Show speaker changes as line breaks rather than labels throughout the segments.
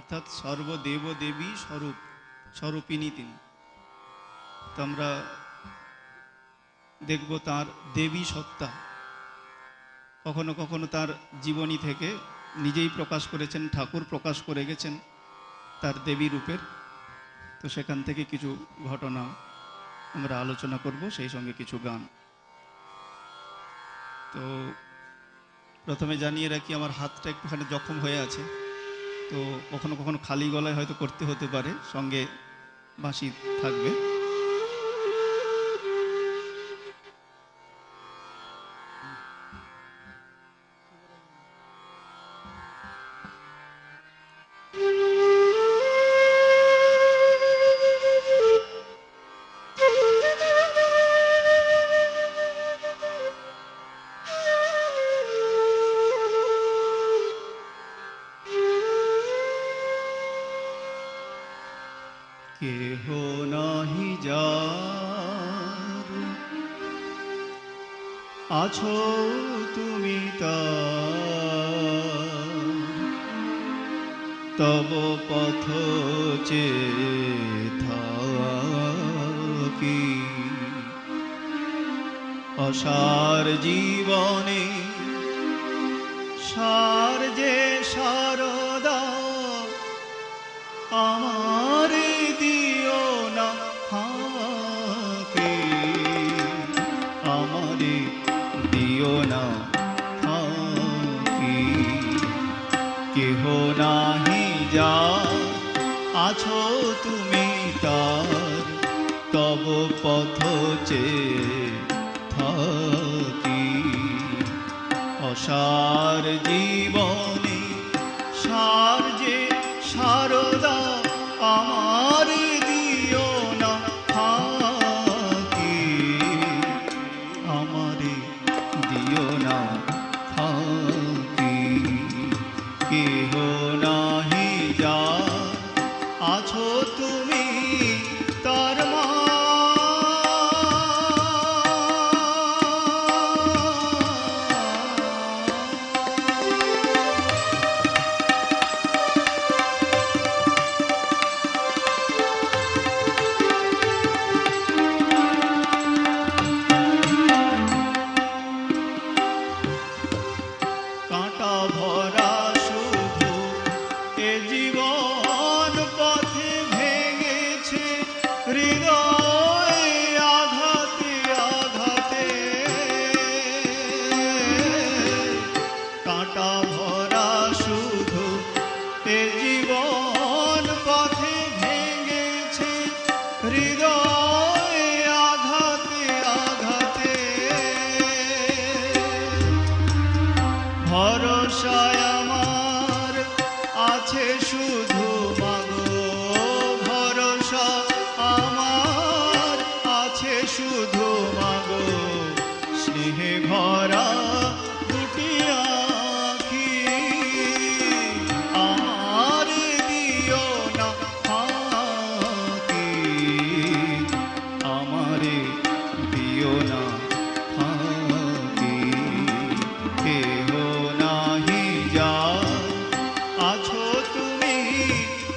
অর্থাৎ সর্বদেব দেবী স্বরূপিণী তিনি। তো আমরা দেখব তার দেবী সত্তা কখনো কখনো তার জীবনী থেকে নিজেই প্রকাশ করেছেন, ঠাকুর প্রকাশ করে গেছেন তার দেবী রূপের। তো সেখান থেকে কিছু ঘটনা আমরা আলোচনা করব, সেই সঙ্গে কিছু গান। তো প্রথমে জানিয়ে রাখি, আমার হাতটা একটুখানি জখম হয়ে আছে, তো কখনো কখনো খালি গলায় হয়তো করতে হতে পারে, সঙ্গে বাঁশি থাকবে। কেহ নাহি যার আছো তুমি তার, তব পথ চেয়ে থাকি। অসার জীবনে সার যে সারদা, আমার দিও না ফাঁকি, আমারে দিও না ফাঁকি। কেহ নাহি যা আছো তুমি তার, তব পথ চেয়ে থাকি। অসার জীবনে সার যে সারদা, আমার দিও না ফাঁকি, আমারে দিও না ফাঁকি। কেহ নাহি যা আছো তুমি তার মা, কাঁটা ভরা শুধু এ জীবন পথে ভেঙেছে হৃদয় আঘাতে আঘাতে। কাঁটা ভরা শুধু এ জীবন পথে ভেঙেছে হৃদয় আঘাতে আঘাতে। ভরসায় আমার আছে শুধু মাগো, ভরসা আমার আছে শুধু মাগো। স্নেহে ভরা দুটি আঁখি, আমার দিও না ফাঁকি, আমারে দিও না ফাঁকি। কেহ নাহি যা আছো তুমি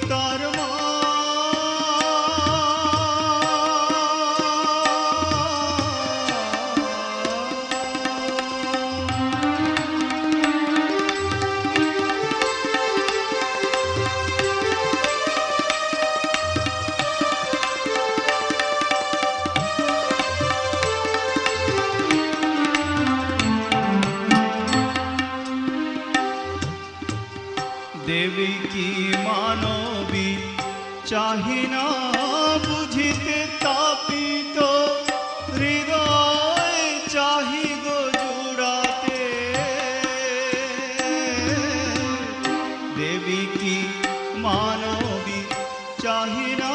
তার মা, দেবী কি মানবী চাহি না বুঝিতে তাপিত হৃদয়, চাহি গো জুড়াতে। দেবী কি মানবী চাহি না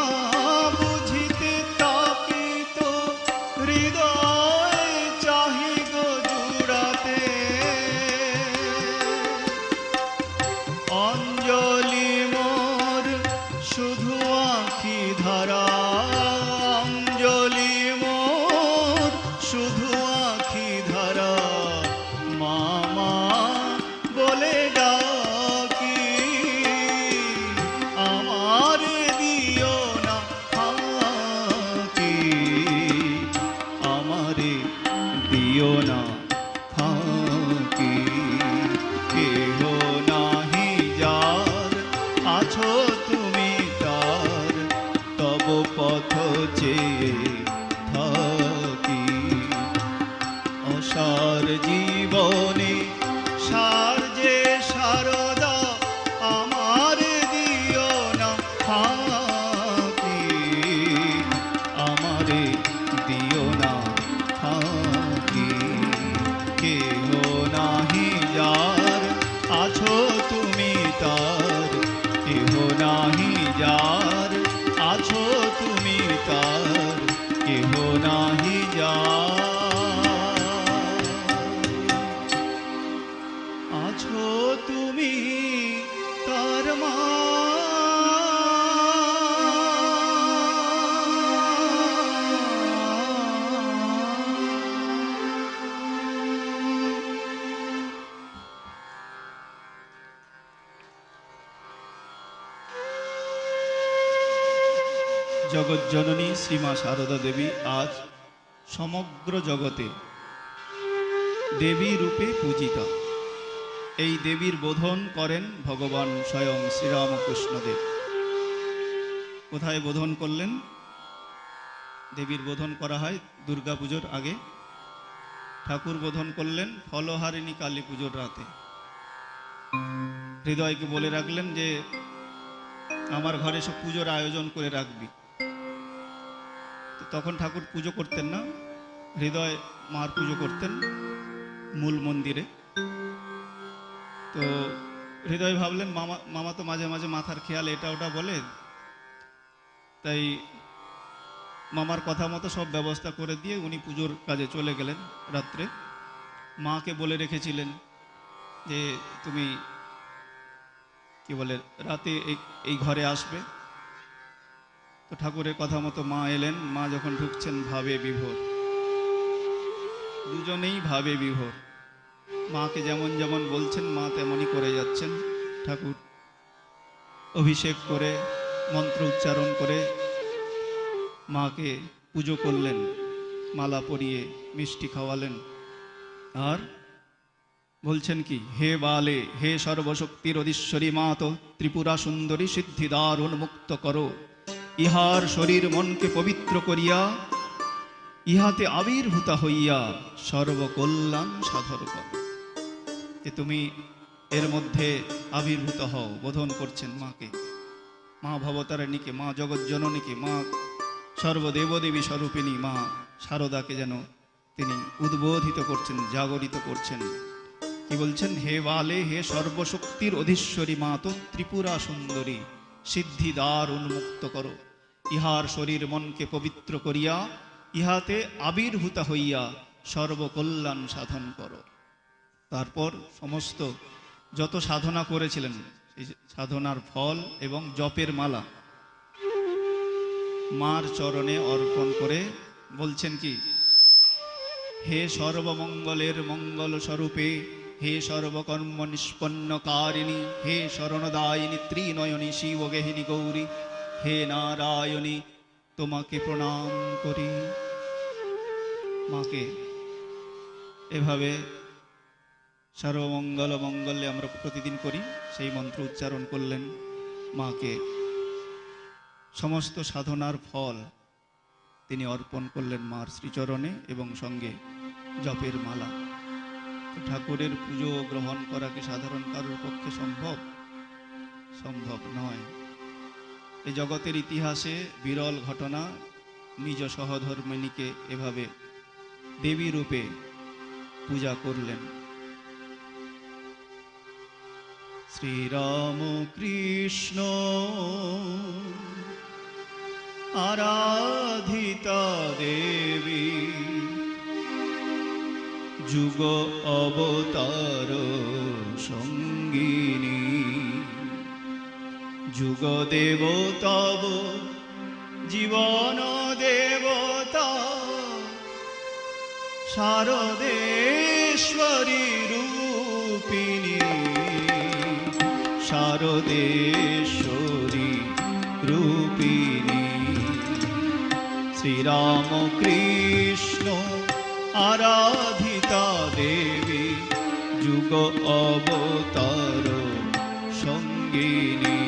বুঝিতে তাপিত হৃদয়, চাহি গো জুড়াতে। অঞ্জলি মোর শুধু আঁখি ধারা, অঞ্জলি মোর শুধু আঁখি ধারা। মামা বলে ডাকি, আছো তুমি তার, তব পথ চেয়ে থাকি। অসার জীবনে সার যে সারদা, আমার দিও না ফাঁকি, আমারে দিও না ফাঁকি। কেহ নাহি যার, আছো তুমি তার, কেহ নাহি যার, আছো তুমি তার, কেহ নাহি যার, আছো তুমি তার মা। জগজ্জননী শ্রীমা সারদা দেবী আজ সমগ্র জগতে দেবী রূপে পূজিতা। এই দেবীর বোধন করেন ভগবান স্বয়ং শ্রীরামকৃষ্ণদেব। কোথায় বোধন করলেন? দেবীর বোধন করা হয় দুর্গা পুজোর আগে। ঠাকুর বোধন করলেন ফলহারিণী কালী পুজোর রাতে। হৃদয়কে বলে রাখলেন যে আমার ঘরে সব পুজোর আয়োজন করে রাখবি। তখন ঠাকুর পুজো করতেন না, হৃদয় মার পুজো করতেন মূল মন্দিরে। তো হৃদয় ভাবলেন মামা তো মাঝে মাঝে মাথার খেয়াল এটা ওটা বলে, তাই মামার কথা মতো সব ব্যবস্থা করে দিয়ে উনি পুজোর কাজে চলে গেলেন। রাত্রে মাকে বলে রেখেছিলেন যে তুমি কি বলে রাতে এই ঘরে আসবে। তো ঠাকুরের কথা মতো মা এলেন। মা যখন ঢুকছেন ভাবে বিভোর, দুজনেই ভাবে বিভোর। মাকে যেমন যেমন বলছেন মা তেমনই করে যাচ্ছেন। ঠাকুর অভিষেক করে মন্ত্র উচ্চারণ করে মাকে পুজো করলেন, মালা পরিয়ে মিষ্টি খাওয়ালেন। আর বলছেন কি, হে বালে, হে সর্বশক্তির অধীশ্বরী মাত, ত্রিপুরা সুন্দরী সিদ্ধিদ্বার উন্মুক্ত করো। ইহার শরীর মনকে পবিত্র করিয়া, ইহাতে আবির্ভূতা হইয়া সর্বকল্যাণ সাধন করো। যে তুমি এর মধ্যে আবির্ভূত হও, বোধন করছেন মাকে, মা ভবতারিণীকে, মা জগজ্জননীকে, মা সর্বদেবদেবী স্বরূপিণী মা শারদাকে যেন তিনি উদ্বোধিত করছেন, জাগরিত করছেন। কি বলছেন? হে বালে, হে সর্বশক্তির অধীশ্বরী মাত, ত্রিপুরা সুন্দরী সিদ্ধিদ্বার উন্মুক্ত করো। ইহার শরীর মনকে পবিত্র করিয়া, ইহাতে আবির্ভূতা হইয়া সর্বকল্যাণ সাধন করো। তারপর সমস্ত যত সাধনা করেছিলেন সেই সাধনার ফল এবং জপের মালা মার চরণে অর্পণ করে বলছেন কি, হে সর্বমঙ্গলের মঙ্গল স্বরূপে, হে সর্বকর্ম নিষ্পন্নকারিণী, হে শরণদায়িনী ত্রিনয়নী শিবগেহিনী গৌরী, হে নারায়ণী তোমাকে প্রণাম করি। মাকে এভাবে সর্বমঙ্গল মঙ্গলে আমরা প্রতিদিন করি, সেই মন্ত্র উচ্চারণ করলেন। মাকে সমস্ত সাধনার ফল তিনি অর্পণ করলেন মার শ্রীচরণে এবং সঙ্গে জপের মালা। ঠাকুরের পুজো গ্রহণ করা কি সাধারণ কারোর পক্ষে সম্ভব? সম্ভব নয়। এই জগতের ইতিহাসে বিরল ঘটনা, নিজ সহধর্মিণীকে এভাবে দেবী রূপে পূজা করলেন। শ্রীরাম কৃষ্ণ আরাধিতা দেবী, যুগ অবতার সঙ্গিনী, যুগ দেবতব জীবন দেবতা, শারদেশ্বরী রূপিণী, শারদেশ্বরী রূপিণী। শ্রীরাম কৃষ্ণ আরাধিতা দেবী, যুগ অবতার সঙ্গিনী।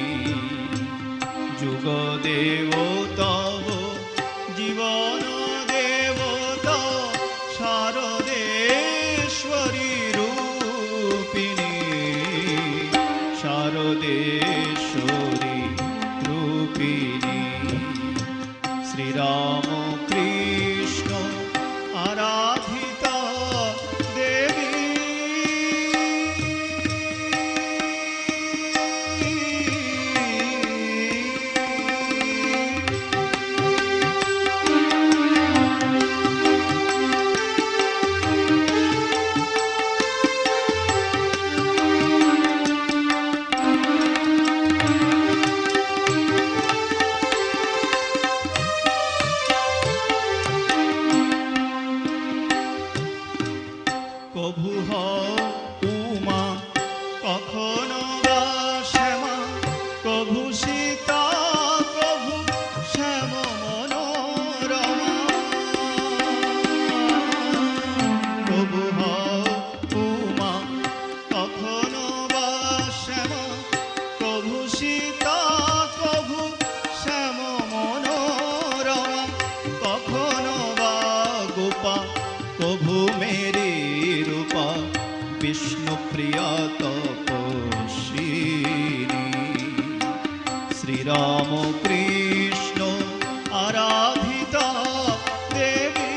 যুগ দেবতব জীবন দেবতা শারদেশ্বরী রূপিণী, শারদেশ্বরী রূপিণী। শ্রীরাম কৃষ্ণ আরাধিতা দেবী, কভু হও উমা কখনো বা শ্যামা, কভু সীতা কভু শ্যাম মনোরমা। কভু হও উমা কখনো বা শ্যামা, কভু সীতা কভু শ্যাম মনোরমা। কখনো বা গোপা কভু মেরি রূপা, বিষ্ণু প্রিয়া তপস্বিনী। শ্রীরাম কৃষ্ণ আরাধিতা দেবী,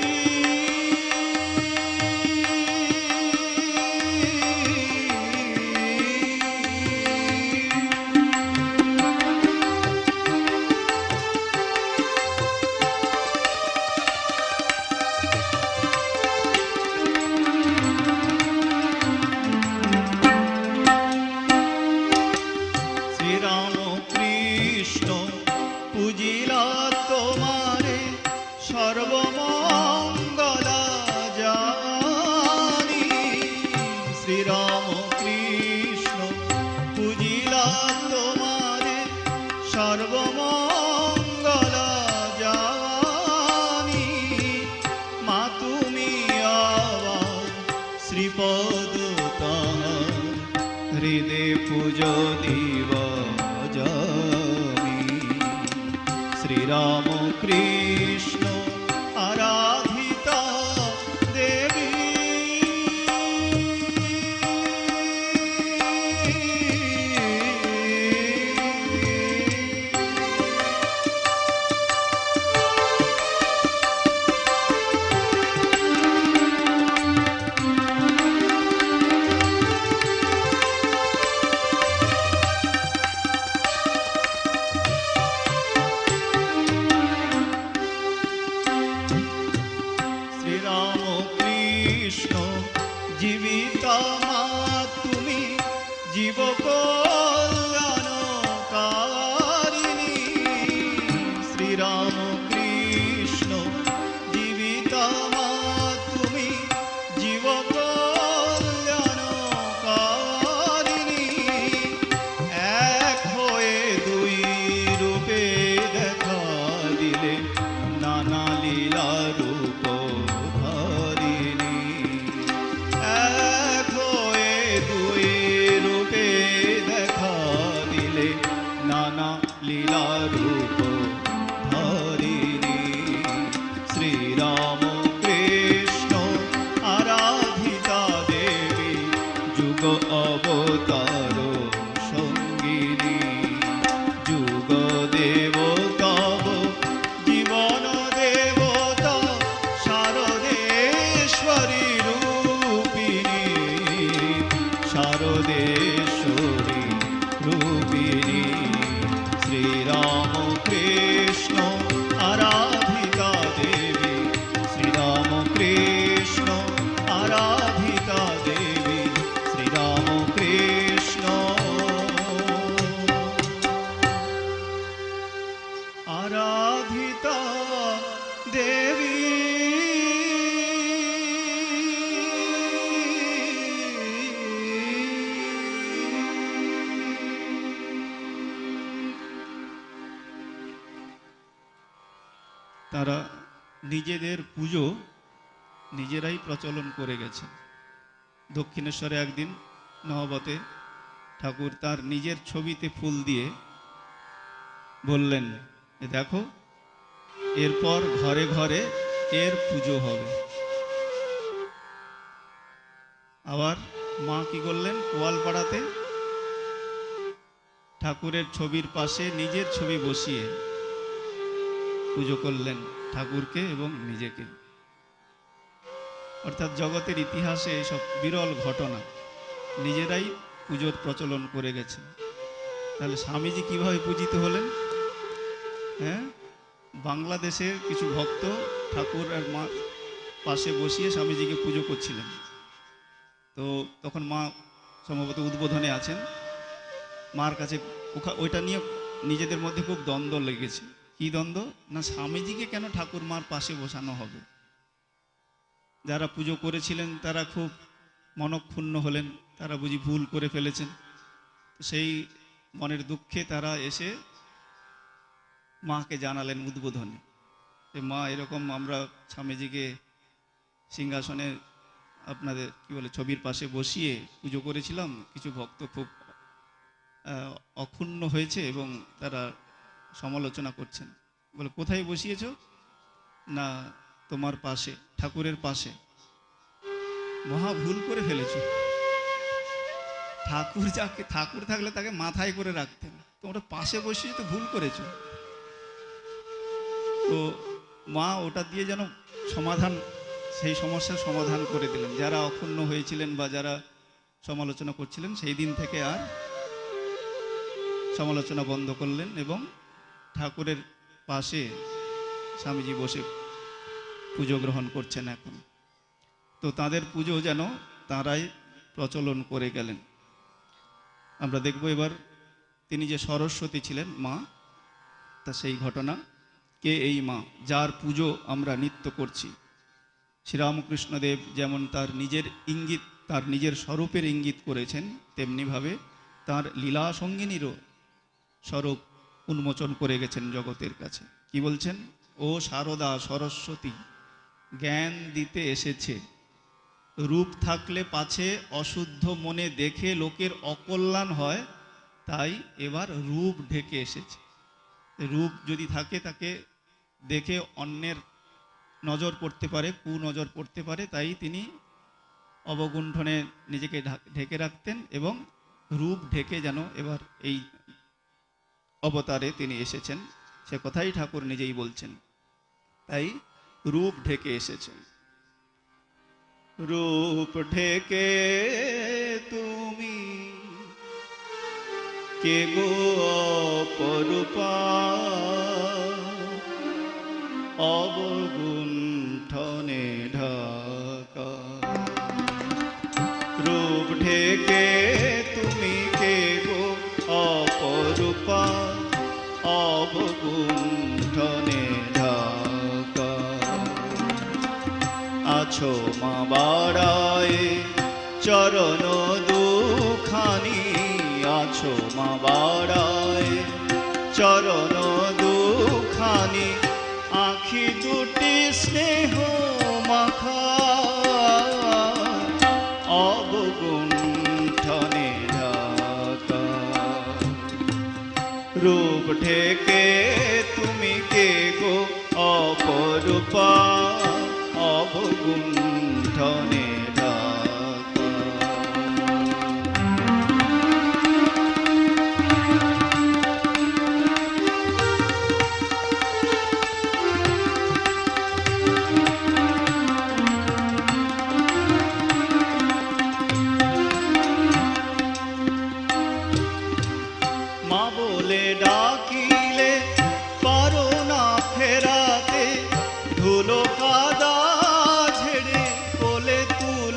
শ্রীরাম কৃষ্ণ পূজিলা তোমারে সর্বমঙ্গলা জানি। শ্রীরাম কৃষ্ণ পূজিলা তোমারে সর্বমঙ্গলা জানি। মা তুমি আবার শ্রীপদ তাহার হৃদে পুজো দিবা যামি। শ্রীরাম কৃষ্ণ আরাধিতা দেবী, শ্রীরাম কৃষ্ণ জীবিতা মা তুমি জীব কল্যাণকারিণী। শ্রীরাম কৃষ্ণ জীবিতা মা তুমি জীব কল্যাণকারিণী। এক হয়ে দুই রূপে দেখা দিলে, নানা লীলা রূপ ধারিণী। এক হয়ে দুই রূপে দেখা দিলে, নানা লীলা রূপ ধারিণী। শ্রীরাম কৃষ্ণ আরাধিতা দেবী, যুগ অবতার সঙ্গিনী। যুগ দেবতব জীবন দেবতা শারদেশ্বরী রূপিণী, শারদেশ্বরী রূপিণী। শ্রীরাম কৃষ্ণ আরাধিতা দেবী, শ্রীরাম কৃষ্ণ আরাধিতা দেবী, শ্রীরাম কৃষ্ণ আরাধিতা দেবী। তারা নিজেদের পুজো নিজেরাই প্রচলন করে গেছেন। দক্ষিণেশ্বরে একদিন নহবতে ঠাকুর তার নিজের ছবিতে ফুল দিয়ে বললেন, এ দেখো, এরপর ঘরে ঘরে এর পুজো হবে। আবার মা কি করলেন, কোয়ালপাড়াতে ঠাকুরের ছবির পাশে নিজের ছবি বসিয়ে পুজো করলেন ঠাকুরকে এবং নিজেকে। অর্থাৎ জগতের ইতিহাসে এসব বিরল ঘটনা, নিজেরাই পুজোর প্রচলন করে গেছেন। তাহলে স্বামীজি কিভাবে পূজিত হলেন? হ্যাঁ, বাংলাদেশের কিছু ভক্ত ঠাকুর আর মা পাশে বসিয়ে স্বামীজিকে পুজো করছিলেন। তো তখন মা সম্ভবত উদ্বোধনে আছেন। মার কাছে ওইটা নিয়ে নিজেদের মধ্যে খুব দ্বন্দ্ব লেগেছে। কি দ্বন্দ্ব? না, স্বামীজিকে কেন ঠাকুর মার পাশে বসানো হবে? যারা পুজো করেছিলেন তারা খুব মনক্ষুণ্ণ হলেন, তারা বুঝি ভুল করে ফেলেছেন। সেই মনের দুঃখে তারা এসে মাকে জানালেন উদ্বোধনে, যে মা, এরকম আমরা স্বামীজিকে সিংহাসনে আপনাদের কি বলে ছবির পাশে বসিয়ে পুজো করেছিলাম, কিছু ভক্ত খুব অক্ষুণ্ণ হয়েছে এবং তারা সমালোচনা করছেন। বলে, কোথায় বসিয়েছ? না, তোমার পাশে, ঠাকুরের পাশে। মহা ভুল করে ফেলেছ। ঠাকুর থাকলে তাকে মাথায় করে রাখতেন, তোমরা পাশে বসিয়ে তো ভুল করেছ। তো মা ওটা দিয়ে যেন সমাধান, সেই সমস্যার সমাধান করে দিলেন। যারা অক্ষুণ্ণ হয়েছিলেন বা যারা সমালোচনা করছিলেন, সেই দিন থেকে আর সমালোচনা বন্ধ করলেন এবং ঠাকুরের পাশে স্বামীজি বসে পুজো গ্রহণ করছেন এখন। তো তাদের পুজো যেন তারাই প্রচলন করে গেলেন। আমরা দেখব এবার তিনি যে সরস্বতী ছিলেন মা, তা সেই ঘটনা। কে এই মা যার পুজো আমরা নিত্য করছি? শ্রীরামকৃষ্ণদেব যেমন তার নিজের ইঙ্গিত, তার নিজের স্বরূপের ইঙ্গিত করেছেন, তেমনিভাবে তার লীলা সঙ্গিনীরও স্বরূপ উন্মোচন করে গেছেন জগতের কাছে। কি বলছেন? ও শারদা সরস্বতী জ্ঞান দিতে এসেছে, রূপ থাকলে পাছে অশুদ্ধ মনে দেখে লোকের অকল্যাণ হয়, তাই এবার রূপ ঢেকে এসেছে। রূপ যদি থাকে, তাকে দেখে অন্যের নজর পড়তে পারে, কুনজর পড়তে পারে, তাই তিনি অবগুণ্ঠনে নিজেকে ঢেকে রাখতেন এবং রূপ ঢেকে যেন এবার এই অবতারে তিনি এসেছেন, সে কথাই ঠাকুর নিজেই বলছেন। তাই রূপ ঢেকে এসেছেন। রূপ ঢেকে তুমি কে গো অপরূপা, অবগুণ্ঠনে ঢাকা। রূপ ঢেকে তুমি কে গো অপরূপা, অবগুণ্ঠনে ঢাকা। আছো মা বাড়ায় চরণ দুখানি, আছো মা বাড়ায় চরণ দুখানি, আখি দুটি স্নেহ মাখা, অবগুণ্ঠনে ঢাকা। রূপ ঢেকে তুমি কে গো অপরূপা, অবগুণ্ঠনে ঢাকা। মা বলে ডাকিলে পারো না ফেরাতে, ধুলো কাদা ঝেড়ে কোলে তুলে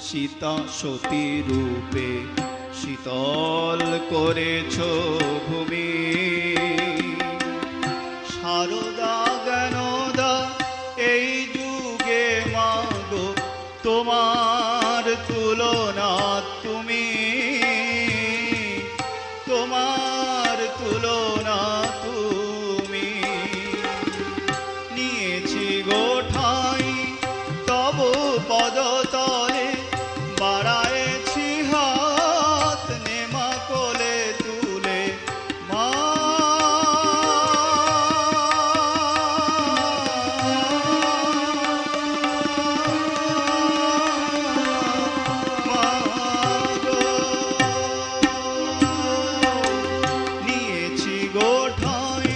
সীতা সতী রূপে শীতল করেছ ভূমি। সারদা জ্ঞানদা এই যুগে মাগো তোমার তুলনা তুমি, তোমার তুলনা তুমি। নিয়েছি গো ঠাঁই তব পদতলে, বাড়ায়েছি হাত নেমা কোলে তুলে। মা নিয়েছি গো ঠাঁই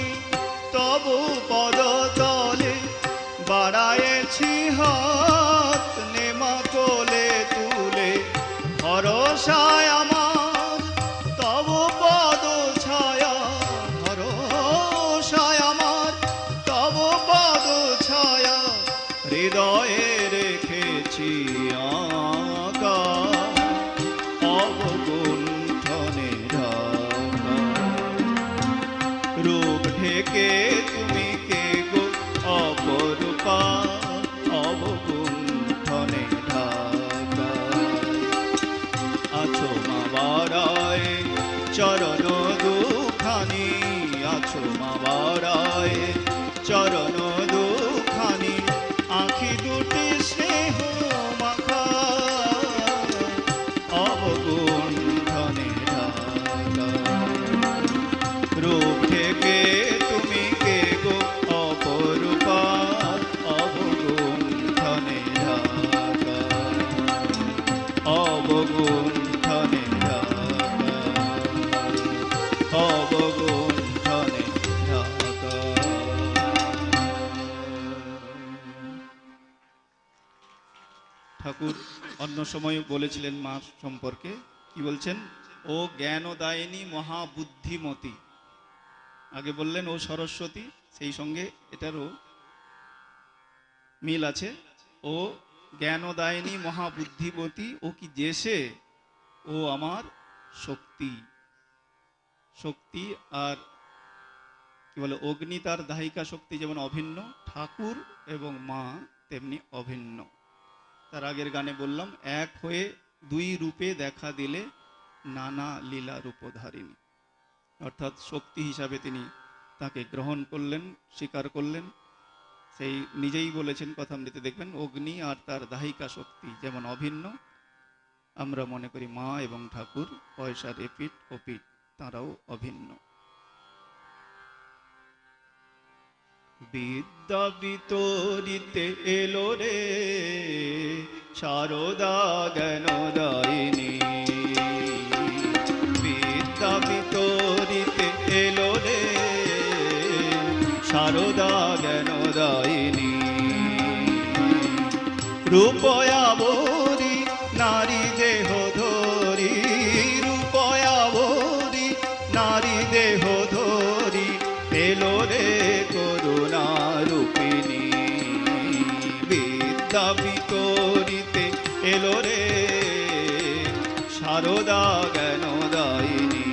তব পদতলে, বাড়ায়েছি হাত নেমা কোলে তুলে। ভরসায় আমার তব পদ ছায়া, ভরসায় আমার তব পদ ছায়া। হৃদয়ে রেখেছি আঁকা অবগুণ্ঠনে ঢাকা। রূপ ঢেকে তুমি কে গো অপরূপা, অবগুণ্ঠনে ঢাকা। আছো মা বারায় চরণ দুখানি, আছো মা বারায় চরণ দুখানি। আঁখি দুটি স্নেহ মাখা অবগুণ্ঠনে ঢাকা। রূপ থেকে তুমি কে গো অপরূপা, অবগুণ্ঠনে ঢাকা, অবগুণ্ঠনে ঢাকা, অবগুণ্ঠনে ঢাকা। ঠাকুর অন্য সময় বলেছিলেন মা সম্পর্কে, কি বলছেন? ও জ্ঞানদায়িনী মহাবুদ্ধিমতী। আগে বললেন ও সরস্বতী, সেই সঙ্গে এটারও মিল আছে। ও জ্ঞানদায়িনী মহাবুদ্ধিমতী, ও কি যেসে ও আমার শক্তি। শক্তি আর কি বলে অগ্নি তার দাহিকা শক্তি যেমন অভিন্ন, ঠাকুর এবং মা তেমনি অভিন্ন। তার আগের গানে বললাম এক হয়ে দুই রূপে দেখা দিলে নানা লীলা রূপধারিণী। অর্থাৎ শক্তি হিসাবে তিনি তাকে গ্রহণ করলেন, স্বীকার করলেন। সেই নিজেই বলেছেন কথামৃতে, দেখবেন অগ্নি আর তার দাহিকা শক্তি যেমন অভিন্ন, আমরা মনে করি মা এবং ঠাকুর পয়সার এপিঠ ওপিঠ, তারাও অভিন্ন। বিদ্যা বিতরিতে এলো রে সারদা জ্ঞানদায়িনী, বিদ্যা বিতরিতে এলো রে সারদা জ্ঞানদায়িনী। রূপয়াবরী নারী দেহ ধরি, রূপয়াবরী নারী দেহ ধরি এলো রে করুণা রূপিণী। বিদ্যা বিতরিতে এলো রে সারদা জ্ঞানদায়িনী।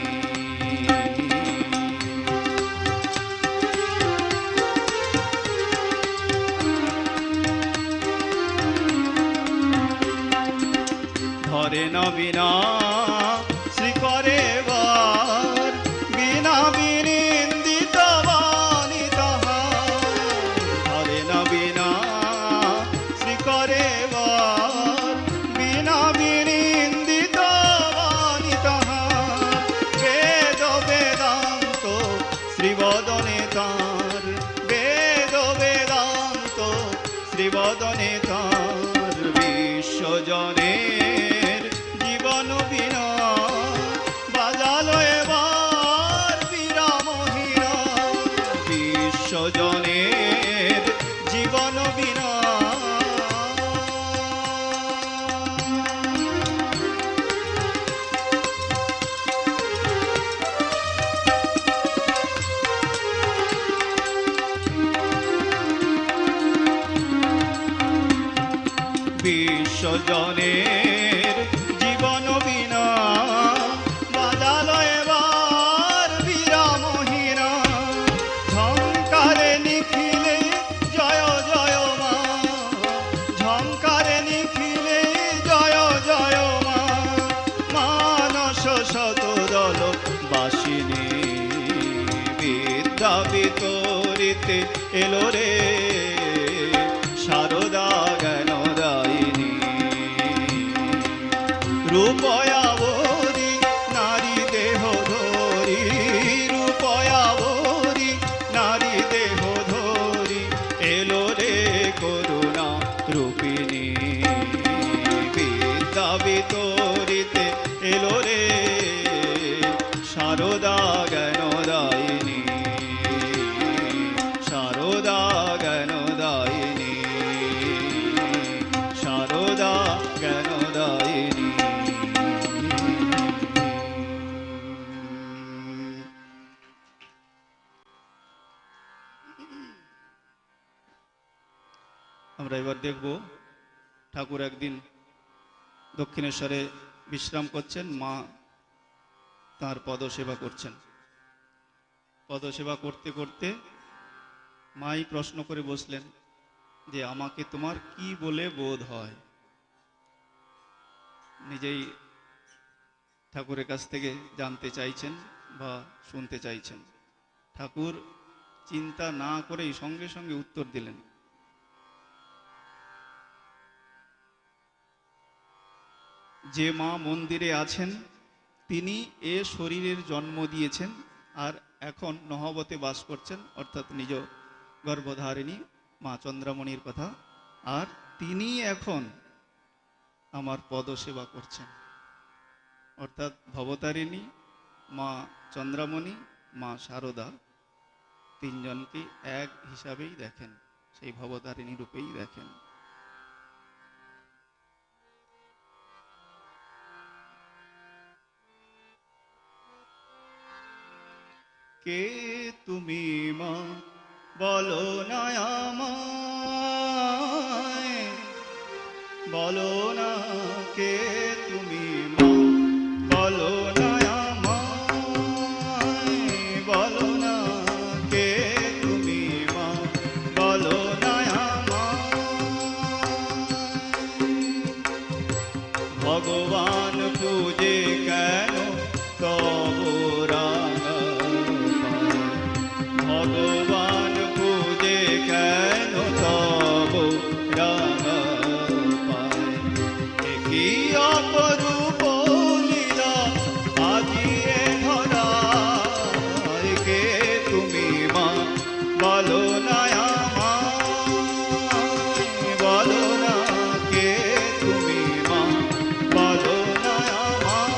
ধরে না বিনা শ্রী করে বার, বিনা বিনিন্দিত বাণী তাহার। ধরে না বিনা শ্রী করে বার, বিনা বিনিন্দিত বাণী তাহার। বেদ বেদান্ত শ্রীবদনে তার, বেদ বেদান্ত শ্রীবদনে তার। বিশ্বজনের জীবন বিনা বাজালো এবার বিরামহীনা। বিশ্বজনের জীবন বিনা বিশ্বজনের দিতে এলো রে সারদা জ্ঞানদায়িনী। রূপয়াবরী নারী দেহ ধরি, রূপয়াবরী নারী দেহ ধরি এলো রে করুণা রূপিণী। বিদ্যা বিতরিতে এলো রে সারদা জ্ঞানদায়িনী, সারদা জ্ঞানদায়িনী, সারদা জ্ঞানদায়িনী। আমরা এবার দেখব ঠাকুর একদিন দক্ষিণেশ্বরে বিশ্রাম করছেন, মা তার পদসেবা করছেন। পদসেবা করতে করতে মাই প্রশ্ন করে বসলেন যে আমাকে তোমার কি বলে বোধ হয়। নিজেই ঠাকুরের কাছ থেকে জানতে চাইছেন বা শুনতে চাইছেন। ঠাকুর চিন্তা না করেই সঙ্গে সঙ্গে উত্তর দিলেন, যে মা মন্দিরে আছেন তিনি এ শরীরের জন্ম দিয়েছেন আর এখন নহবতে বাস করছেন, অর্থাৎ নিজ গর্ভধারিণী মা চন্দ্রামণির কথা। আর তিনি এখন আমার পদসেবা করছেন, অর্থাৎ ভবতারিণী, মা চন্দ্রামণি, মা শারদা তিনজনকে এক হিসাবেই দেখেন, সেই ভবতারিণী রূপেই দেখেন। কে তুমি মা বলো না আমায়, বলো না কে তুমি মা বলো না আমায়, বলো না কে তুমি মা বলো না আমায়। ভগবান পূজে কেন তব রাঙা পায়, ভগবান পূজে কেন তব রাঙা পায়। কি অপরূপ লীলা আজিয়ে ধরায়, কে তুমি মা বলো না আমায়, বলো না কে তুমি মা বলো না আমায়।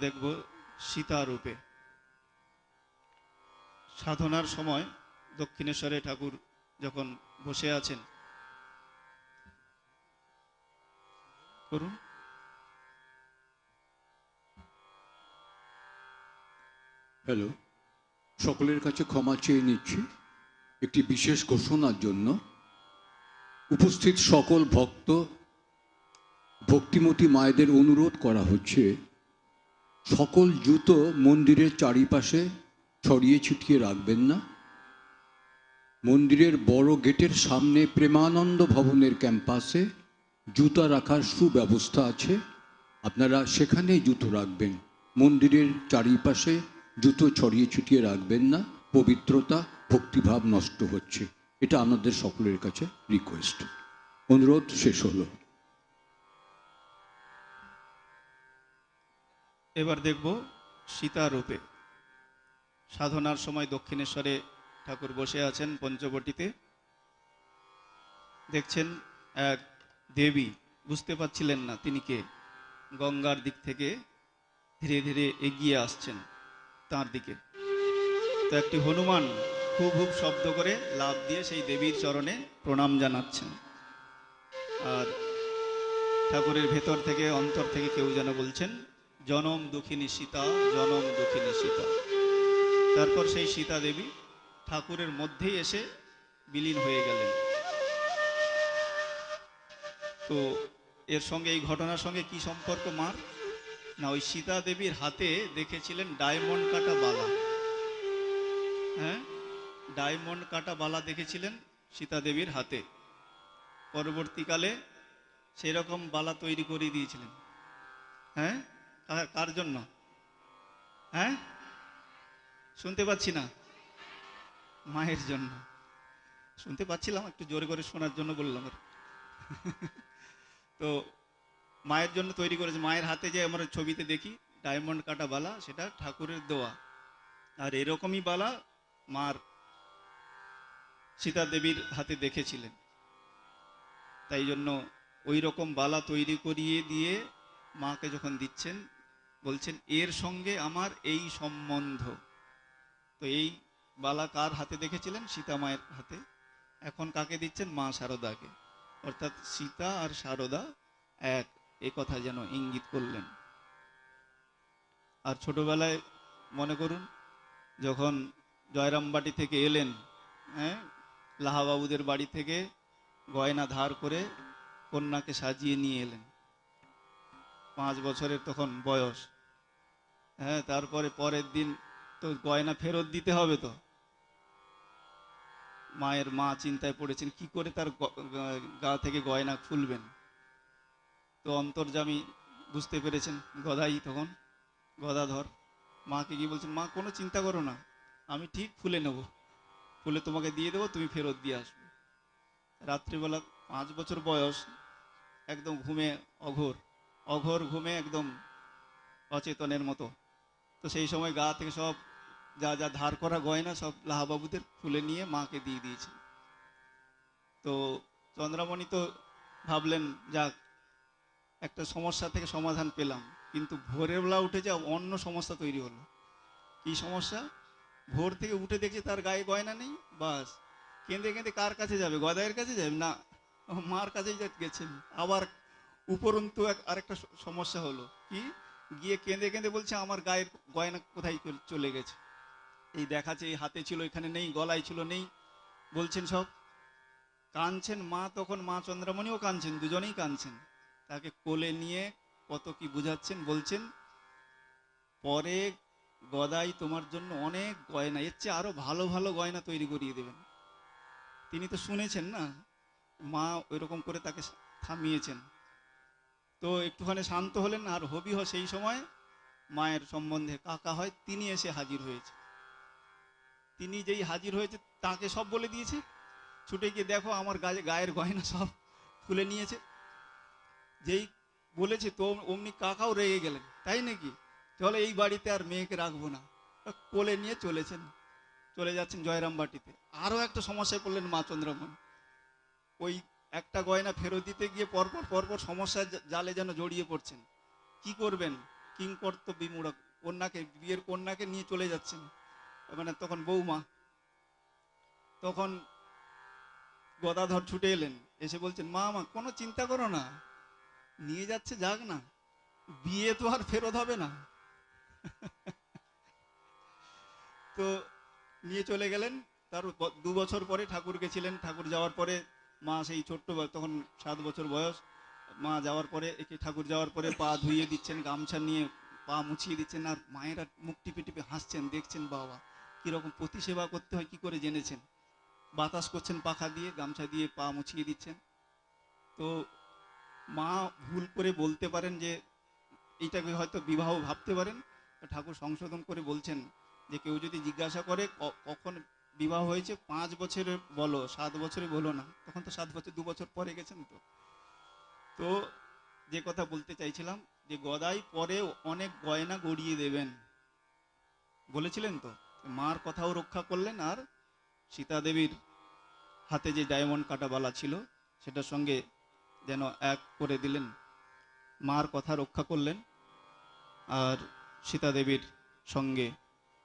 দেখব সীতা রূপে। সাধনার সময় দক্ষিণেশ্বরে ঠাকুর যখন বসে আছেন, করুন,
হ্যালো, সকলের কাছে ক্ষমা চেয়ে নিচ্ছি একটি বিশেষ ঘোষণার জন্য। উপস্থিত সকল ভক্ত ভক্তিমতী মায়েদের অনুরোধ করা হচ্ছে, সকল জুতো মন্দিরের চারিপাশে ছড়িয়ে ছিটিয়ে রাখবেন না। মন্দিরের বড় গেটের সামনে প্রেমানন্দ ভবনের ক্যাম্পাসে জুতা রাখার সুব্যবস্থা আছে, আপনারা সেখানেই জুতো রাখবেন। মন্দিরের চারিপাশে জুতো ছড়িয়ে ছিটিয়ে রাখবেন না, পবিত্রতা ভক্তিভাব নষ্ট হচ্ছে। এটা আমাদের সকলের কাছে রিকোয়েস্ট। অনুরোধ শেষ হলো।
এবার দেখব সীতা রূপে। সাধনার সময় দক্ষিণেশ্বরে ঠাকুর বসে আছেন পঞ্চবটিতে, দেখছেন এক দেবী, বুঝতে পারছিলেন না তিনি কে। গঙ্গার দিক থেকে ধীরে ধীরে এগিয়ে আসছেন তার দিকে। তো একটি হনুমান খুব খুব শব্দ করে লাফ দিয়ে সেই দেবীর চরণে প্রণাম জানাচ্ছেন। আর ঠাকুরের ভেতর থেকে, অন্তর থেকে কেউ যেন বলছেন, জনম দুঃখিনী সীতা, জনম দুঃখিনী সীতা। তারপর সেই সীতা দেবী ঠাকুরের মধ্যেই এসে বিলীন হয়ে গেলেন। তো এর সঙ্গে, এই ঘটনার সঙ্গে কি সম্পর্ক মার? না, ওই সীতা দেবীর হাতে দেখেছিলেন ডায়মন্ড কাটা বালা। হ্যাঁ, ডায়মন্ড কাটা বালা দেখেছিলেন সীতা দেবীর হাতে। পরবর্তীকালে সেই রকম বালা তৈরি করে দিয়েছিলেন। হ্যাঁ, কার জন্য? হ্যাঁ, শুনতে পাচ্ছি না। মায়ের জন্য। শুনতে পাচ্ছিলাম, একটু জোরে করে শোনার জন্য বললাম। তো মায়ের জন্য তৈরি করেছে। মায়ের হাতে যে আমরা ছবিতে দেখি ডায়মন্ড কাটা বালা, সেটা ঠাকুরের দেওয়া। আর এরকমই বালা মার সীতা দেবীর হাতে দেখেছিলেন। তাই জন্য ওই রকম বালা তৈরি করিয়ে দিয়ে মাকে যখন দিচ্ছেন, বলছেন এর সঙ্গে আমার এই সম্বন্ধ। তো এই বালা কার হাতে দেখেছিলেন? সীতা মায়ের হাতে। এখন কাকে দিচ্ছেন? মা শারদাকে। অর্থাৎ সীতা আর শারদা এক, এ কথা যেন ইঙ্গিত করলেন। আর ছোটবেলায় মনে করুন, যখন জয়রামবাটি থেকে এলেন, হ্যাঁ, লাহাবাবুদের বাড়ি থেকে গয়না ধার করে কন্যাকে সাজিয়ে নিয়ে এলেন। 5 বছরের তখন বয়স। হ্যাঁ, তারপরে পরের দিন তো গয়না ফেরত দিতে হবে। তো মায়ের মা চিন্তায় পড়েছেন কি করে তার গা থেকে গয়না খুলবেন। তো অন্তর্যামী বুঝতে পেরেছেন, গদাই তখন, গদাধর মাকে গিয়ে বলছেন, মা কোনো চিন্তা করো না, আমি ঠিক খুলে নেব, খুলে তোমাকে দিয়ে দেবো, তুমি ফেরত দিয়ে আসবে। রাত্রিবেলা 5 বছর বয়স, একদম ঘুমে অঘোর, অঘোর ঘুমে একদম অচেতনের মতো। তো সেই সময় গা থেকে সব যা যা ধার করা গয়না সব লাহাবাবুদের খুলে নিয়ে মাকে দিয়ে দিয়েছে। তো চন্দ্রামণি তো ভাবলেন, যাক একটা সমস্যা থেকে সমাধান পেলাম। কিন্তু ভোরের বেলা উঠে যা অন্য সমস্যা তৈরি হলো। কি সমস্যা? ভোর থেকে উঠে দেখছে তার গায়ে গয়না নেই। বাস, কেঁদে কেঁদে কার কাছে যাবে? গদাইয়ের কাছে যাবে না, মার কাছেই গেছেন। আবার উপরন্তু আরেকটা সমস্যা হলো কি, গিয়ে কেঁদে কেঁদে বলছে আমার গায়ের গয়না কোথায় চলে গেছে। এই দেখাচ্ছে, এই হাতে ছিল, এখানে নেই, গলায় ছিল, নেই, বলছেন সব। কাঁদছেন মা, তখন মা চন্দ্রামণিও কাঁদছেন, দুজনেই কাঁদছেন। তাকে কোলে নিয়ে কত কি বুঝাচ্ছেন, বলছেন পরে গদাই তোমার জন্য অনেক গয়না, এর চেয়ে আরো ভালো ভালো গয়না তৈরি করিয়ে দেবেন। তিনি তো শুনেছেন না, মা ওইরকম করে তাকে থামিয়েছেন। তো একটুখানি শান্ত হলেন। আর হবিহ সেই সময় মায়ের সম্বন্ধে কাকা হয়, তিনি এসে হাজির হয়েছে। তিনি যেই হাজির হয়েছে তাকে সব বলে দিয়েছে। ছুটে গিয়ে দেখো আমার গায়ের গয়না সব খুলে নিয়েছে। যেই বলেছে তো অমনি কাকাও রেগে গেলেন, তাই নাকি, চলো এই বাড়িতে আর মেয়েকে রাখবো না। কোলে নিয়ে চলে যাচ্ছেন জয়রামবাটিতে। আরও একটা সমস্যায় পড়লেন মা চন্দ্রমণি। ওই একটা গয়না ফেরত দিতে গিয়ে পরপর পরপর সমস্যার জালে যেন জড়িয়ে পড়ছেন। কি করবেন? কিংকর্ত বিমূঢ়, কন্যাকে, বিয়ের কন্যাকে নিয়ে চলে যাচ্ছেন, মানে তখন বৌমা। তখন গদাধর ছুটে এলেন, এসে বলছেন, মা মা কোনো চিন্তা করো না, নিয়ে যাচ্ছে যাক না, বিয়ে তো আর ফেরত হবে না। তো নিয়ে চলে গেলেন। তার 2 বছর পরে ঠাকুর গেছিলেন। ঠাকুর যাওয়ার পরে মা সেই ছোট্ট তখন 7 বছর বয়স, মা যাওয়ার পরে একে ঠাকুর যাওয়ার পরে পা ধুইয়ে দিচ্ছেন, গামছা নিয়ে পা মুছিয়ে দিচ্ছেন, আর মায়েরা মুখ টিপে টিপে হাসছেন, দেখছেন বাবা কিরকম পতি সেবা করতে হয় কি করে জেনেছেন। বাতাস করছেন পাখা দিয়ে, গামছা দিয়ে পা মুছিয়ে দিচ্ছেন। তো মা ভুল করে বলতে পারেন যে এইটাকে হয়তো বিবাহ ভাবতে পারেন। ঠাকুর সংশোধন করে বলছেন যে কেউ যদি জিজ্ঞাসা করে কখন বিবাহ হয়েছে, 5 বছরে বলো, 7 বছরে বলো না। তখন তো 7 বছর, 2 বছর পরে গেছেন। তো তো যে কথা বলতে চাইছিলাম, যে গদাই পরে অনেক গয়না গড়িয়ে দেবেন বলেছিলেন। তো মার কথাও রক্ষা করলেন, আর সীতা দেবীর হাতে যে ডায়মন্ড কাটা বালা ছিল সেটার সঙ্গে যেন এক করে দিলেন, মার কথা রক্ষা করলেন, আর সীতা দেবীর সঙ্গে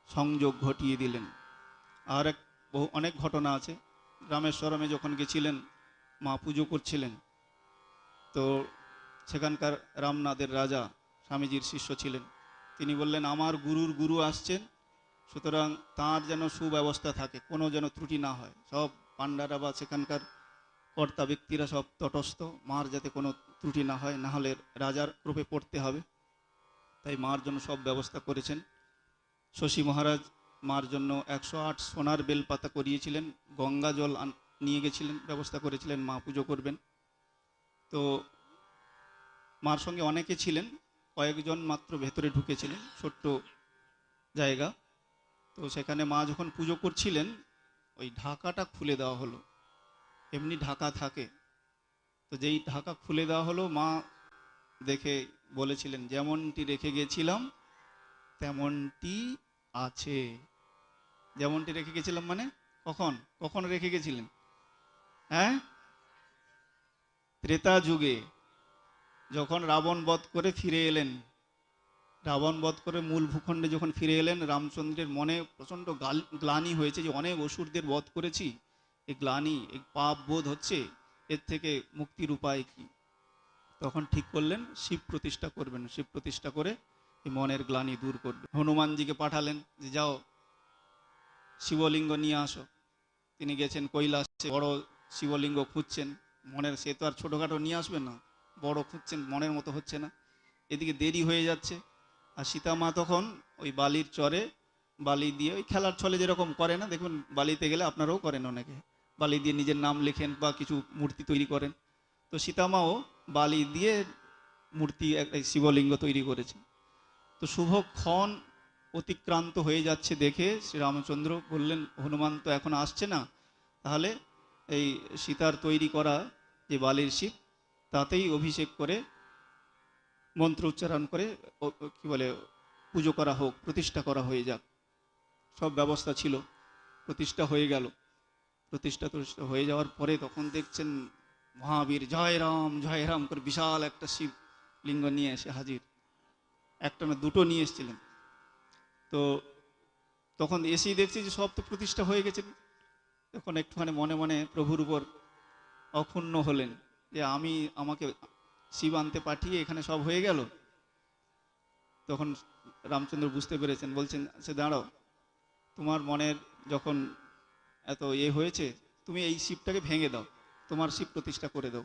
সংযোগ ঘটিয়ে দিলেন। আর অনেক ঘটনা আছে। রামেশ্বরমে যখন গেছিলেন, মা পুজো করছিলেন, তো সেখানকার রামনাথের রাজা স্বামীজির শিষ্য ছিলেন। তিনি বললেন, আমার গুরুর গুরু আসছেন, সুতরাং তার যেন সুব্যবস্থা থাকে, কোনো যেন ত্রুটি না হয়। সব পাণ্ডারা বা সেখানকার কর্তা ব্যক্তিরা সব তটস্থ, মার যাতে কোনো ত্রুটি না হয়, না হলে রাজার রূপে পড়তে হবে। তাই মার জন্য সব ব্যবস্থা করেছেন। শশী মহারাজ মার জন্য 108 সোনার বেলপাতা করিয়েছিলেন, গঙ্গা জল নিয়ে গেছিলেন, ব্যবস্থা করেছিলেন মা পুজো করবেন। তো মার সঙ্গে অনেকে ছিলেন, কয়েকজন মাত্র ভেতরে ঢুকেছিলেন, ছোট্ট জায়গা। তো সেখানে মা যখন পুজো করছিলেন, ওই ঢাকাটা খুলে দেওয়া হলো। এমনি ঢাকা থাকে, তো যেই ঢাকা খুলে দেওয়া হলো, মা দেখে বলেছিলেন, যেমনটি রেখে গেছিলাম তেমনটি আছে। যেমনটি রেখে গেছিলাম মানে কখন কখন রেখে গেছিলেন? হ্যাঁ, ত্রেতা যুগে যখন রাবণ বধ করে ফিরে এলেন, রাবণ বধ করে মূল ভূখণ্ডে যখন ফিরে এলেন, রামচন্দ্রের মনে প্রচণ্ড গ্লানি হয়েছে যে অনেক অসুরদের বধ করেছি, এই গ্লানি, এই পাপ বোধ হচ্ছে, এর থেকে মুক্তির উপায় কি? তখন ঠিক করলেন শিব প্রতিষ্ঠা করবেন, শিব প্রতিষ্ঠা করে এই মনের গ্লানি দূর করবে। হনুমানজিকে পাঠালেন যে যাও শিবলিঙ্গ নিয়ে আসো। তিনি গেছেন কৈলাসে, বড় শিবলিঙ্গ খুঁজছেন। মনের, সে তো আর ছোটোখাটো নিয়ে আসবে না, বড় খুঁজছেন, মনের মতো হচ্ছে না। এদিকে দেরি হয়ে যাচ্ছে। আর সীতা মা তখন ওই বালির চরে বালি দিয়ে, ওই খেলার ছলে যেরকম করে না, দেখুন বালিতে গেলে আপনারাও করেন, অনেকে বালি দিয়ে নিজের নাম লেখেন বা কিছু মূর্তি তৈরি করেন। তো সীতামাও বালি দিয়ে মূর্তি, একটা শিবলিঙ্গ তৈরি করেছে। তো শুভক্ষণ অতিক্রান্ত হয়ে যাচ্ছে দেখে শ্রীরামচন্দ্র বললেন, হনুমান তো এখন আসছে না, তাহলে এই সীতার তৈরি করা যে বালির শিব, তাতেই অভিষেক করে মন্ত্র উচ্চারণ করে কি বলে পুজো করা হোক, প্রতিষ্ঠা করা হয়ে যাক। সব ব্যবস্থা ছিল, প্রতিষ্ঠা হয়ে গেল। প্রতিষ্ঠা হয়ে যাওয়ার পরে তখন দেখছেন মহাবীর জয় রাম করে বিশাল একটা শিব লিঙ্গ নিয়ে এসে হাজির। একটা না, দুটো নিয়ে এসেছিলেন। তো তখন এসেই দেখছি যে সব তো প্রতিষ্ঠা হয়ে গেছে। তখন একটুখানি মনে মনে প্রভুর উপর অক্ষুণ্ণ হলেন যে আমাকে শিব আনতে পাঠিয়ে এখানে সব হয়ে গেল। তখন রামচন্দ্র বুঝতে পেরেছেন, বলছেন, সে দাঁড়াও, তোমার মনের যখন এত হয়েছে, তুমি এই শিবটাকে ভেঙে দাও, তোমার শিব প্রতিষ্ঠা করে দাও।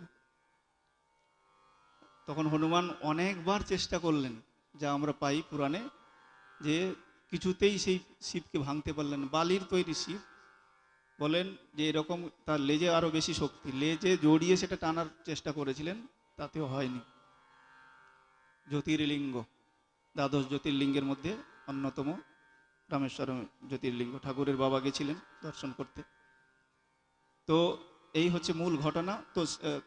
তখন হনুমান অনেকবার চেষ্টা করলেন, যা আমরা পাই পুরাণে, যে কিছুতেই সেই শিবকে ভাঙতে পারলেন। বালির তৈরি শিব, বলেন যে এরকম তার লেজে আরো বেশি শক্তি, লেজে জড়িয়ে সেটা টানার চেষ্টা করেছিলেন, তাতেও হয়নি। জ্যোতির্লিঙ্গ, দ্বাদশ জ্যোতির্লিঙ্গের মধ্যে অন্যতম রামেশ্বরম জ্যোতির্লিঙ্গ। ঠাকুরের বাবা গেছিলেন দর্শন করতে। তো এই হচ্ছে মূল ঘটনা। তো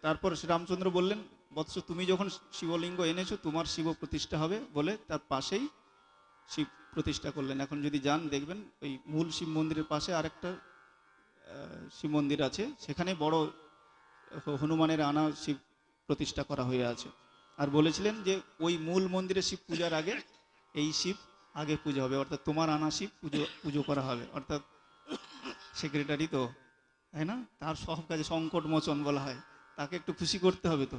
তারপর শ্রীরামচন্দ্র বললেন, বৎস তুমি যখন শিবলিঙ্গ এনেছো, তোমার শিব প্রতিষ্ঠা হবে বলে তার পাশেই শিব প্রতিষ্ঠা করলেন। এখন যদি যান দেখবেন ওই মূল শিব মন্দিরের পাশে আরেকটা শিব মন্দির আছে, সেখানে বড় হনুমানের আনা শিব প্রতিষ্ঠা করা হয়ে আছে। আর বলেছিলেন যে ওই মূল মন্দিরে শিব পূজার আগে এই শিব আগে পুজো হবে, অর্থাৎ তোমার আনা শিব পুজো পুজো করা হবে, অর্থাৎ সেক্রেটারি তো, তাই না, তার সব কাজে সংকট মোচন বলা হয়, তাকে একটু খুশি করতে হবে তো,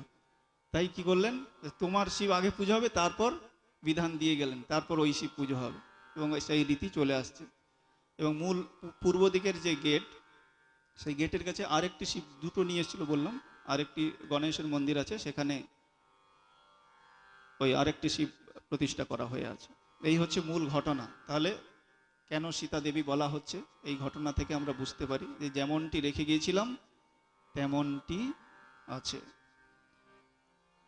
তাই কি করলেন, যে তোমার শিব আগে পুজো হবে, তারপর বিধান দিয়ে গেলেন, তারপর ওই শিব পুজো হবে, এবং সেই রীতি চলে আসছে। এবং মূল পূর্ব দিকের যে গেট, সেই গেটের কাছে আরেকটি শিব, দুটো নিয়ে এসেছিল বললাম, আরেকটি গণেশের মন্দির আছে, সেখানে ওই আরেকটি শিব প্রতিষ্ঠা করা হয়ে আছে। এই হচ্ছে মূল ঘটনা। তাহলে কেন সীতা দেবী বলা হচ্ছে, এই ঘটনা থেকে আমরা বুঝতে পারি যে যেমনটি রেখে গিয়েছিলাম তেমনটি আছে।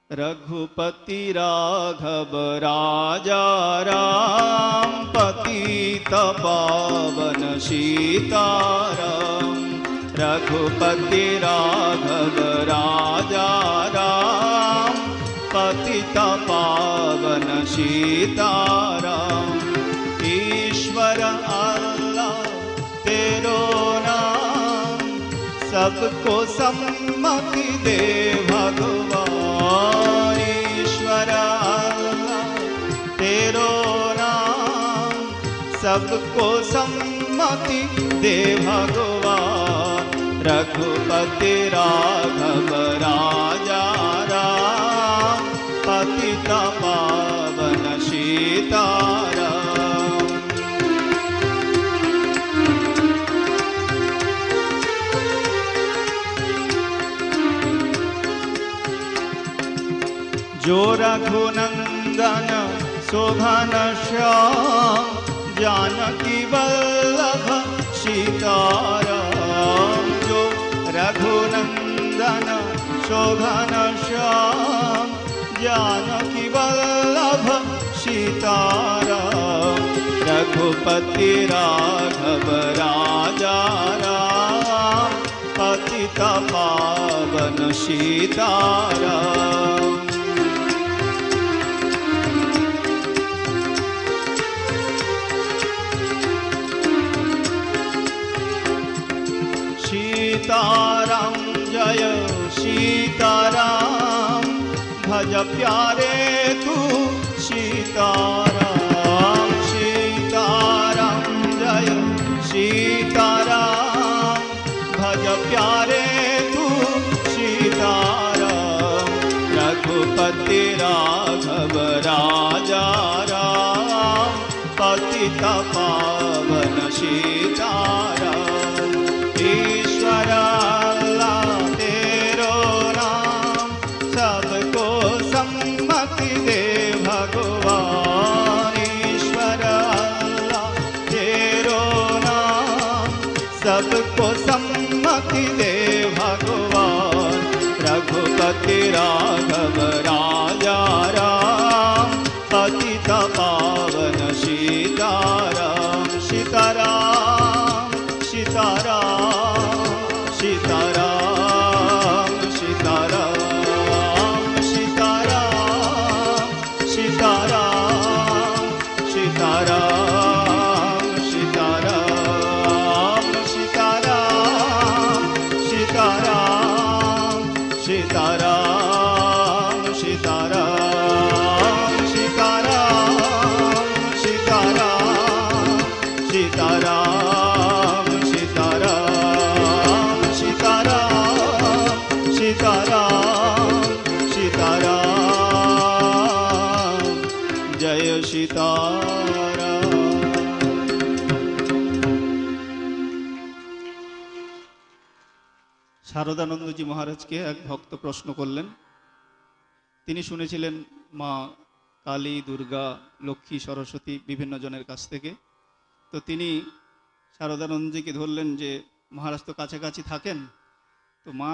रघुपति राघव राजा राम पतित पावन सीताराम। रघुपति राघव राजा राम पतित पावन सीताराम। ईश्वर अल्लाह तेरो नाम सबको सम्मति दे भगवान। ईश्वर अल्लाह तेरो नाम सबको सम्मति दे भगवान। रघुपति राघव राजा राम पतित पावन सीताराम। जो रघुनंदन शोभन श्याम जानकी वल्लभ सीताराम। जो रघुनंदन शोभन श्याम जानकी वल्लभ सीताराम। रघुपति राघव राजा राम पतित पावन सीताराम। सीताराम जय सीताराम भज प्यारे तू सीताराम। सीताराम जय सीताराम भज प्यारे तू सीताराम। रघुपति राघव राजा राम पतित पावन सीताराम। ईश्वर अल्लाह तेरो नाम सबको सम्मति दे भगवान। ईश्वर अल्लाह तेरो नाम सबको सम्मति दे भगवान। रघुपति राघव राजा राम पतित पावन सीताराम। सीताराम सीताराम सीताराम सीताराम सीताराम सीताराम सीताराम सीताराम सीताराम सीताराम सीताराम सीताराम सीताराम सीताराम सीताराम सीताराम सीताराम सीताराम सीताराम जय सीताराम। শারদানন্দজি মহারাজকে এক ভক্ত প্রশ্ন করলেন। তিনি শুনেছিলেন মা কালী, দুর্গা, লক্ষ্মী, সরস্বতী বিভিন্ন জনের কাছ থেকে। তো তিনি শারদানন্দজিকে ধরলেন যে মহারাজ তো কাছাকাছি থাকেন, তো মা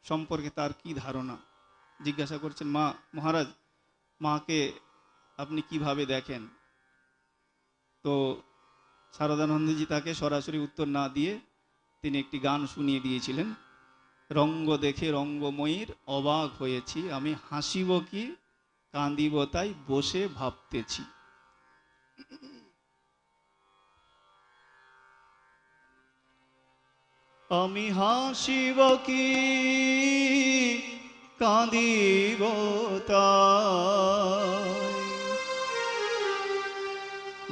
সম্পর্কে তার কি ধারণা, জিজ্ঞাসা করছেন, মা মহারাজ মাকে আপনি কিভাবে দেখেন? তো শারদানন্দজি তাকে সরাসরি উত্তর না দিয়ে তিনি একটি গান শুনিয়ে দিয়েছিলেন। রঙ্গ দেখে রঙ্গময়ীর অবাক হয়েছি, আমি হাসিব কি কাঁদিব তাই বসে ভাবতেছি। আমি হাসিব কি কাঁদিব তাই।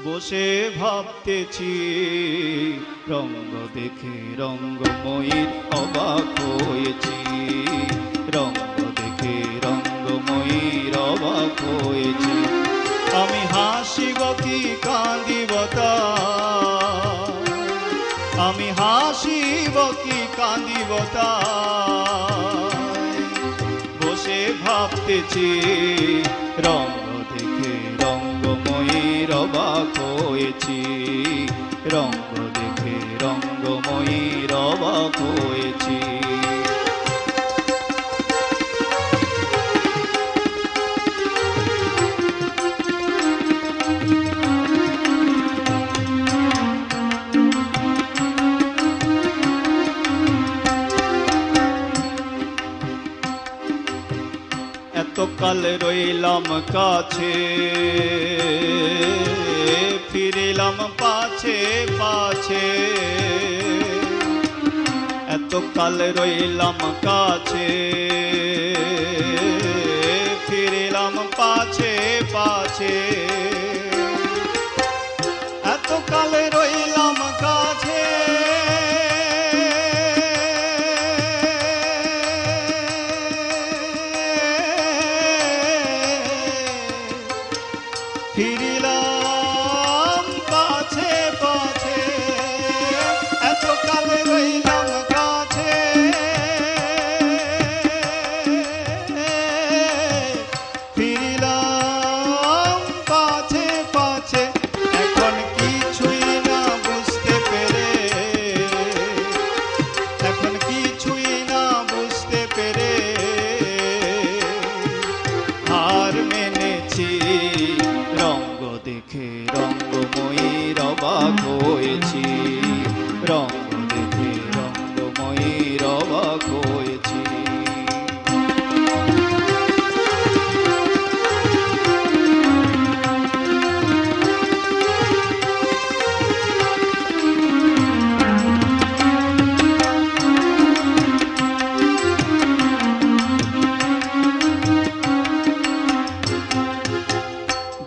বসে ভাবতেছি রঙ্গ দেখে রঙ্গময়ীর অবাক হয়েছি, রঙ্গ দেখে রঙ্গময়ীর অবাক হয়েছি। আমি হাসিব কি কাঁদিব তাই, আমি হাসিব কি কাঁদিব তাই। বসে ভাবতেছি রঙ্গ দেখে রঙ্গময়ীর অবাক হয়েছি, রঙ্গ দেখে রঙ্গময়ীর অবাক হয়েছি। এতকাল রইলাম কাছে, ফিরিলাম পাছে পাছে। এতকাল রইলাম কাছে, ফিরিলাম পাছে পাছে। এতকাল রইলাম কাছে, ফিরিলাম পাছে পাছে। এতকাল রইলাম কাছে, ফিরিলাম পাছে পাছে। এখন কিছুই না বুঝতে পেরে, এখন কিছুই না বুঝতে পেরে হার মেনেছি। রঙ্গ দেখে রঙ্গময়ীর অবাক হয়েছি, রঙ্গ দেখে রঙ্গময়ীর অবাক হয়েছি।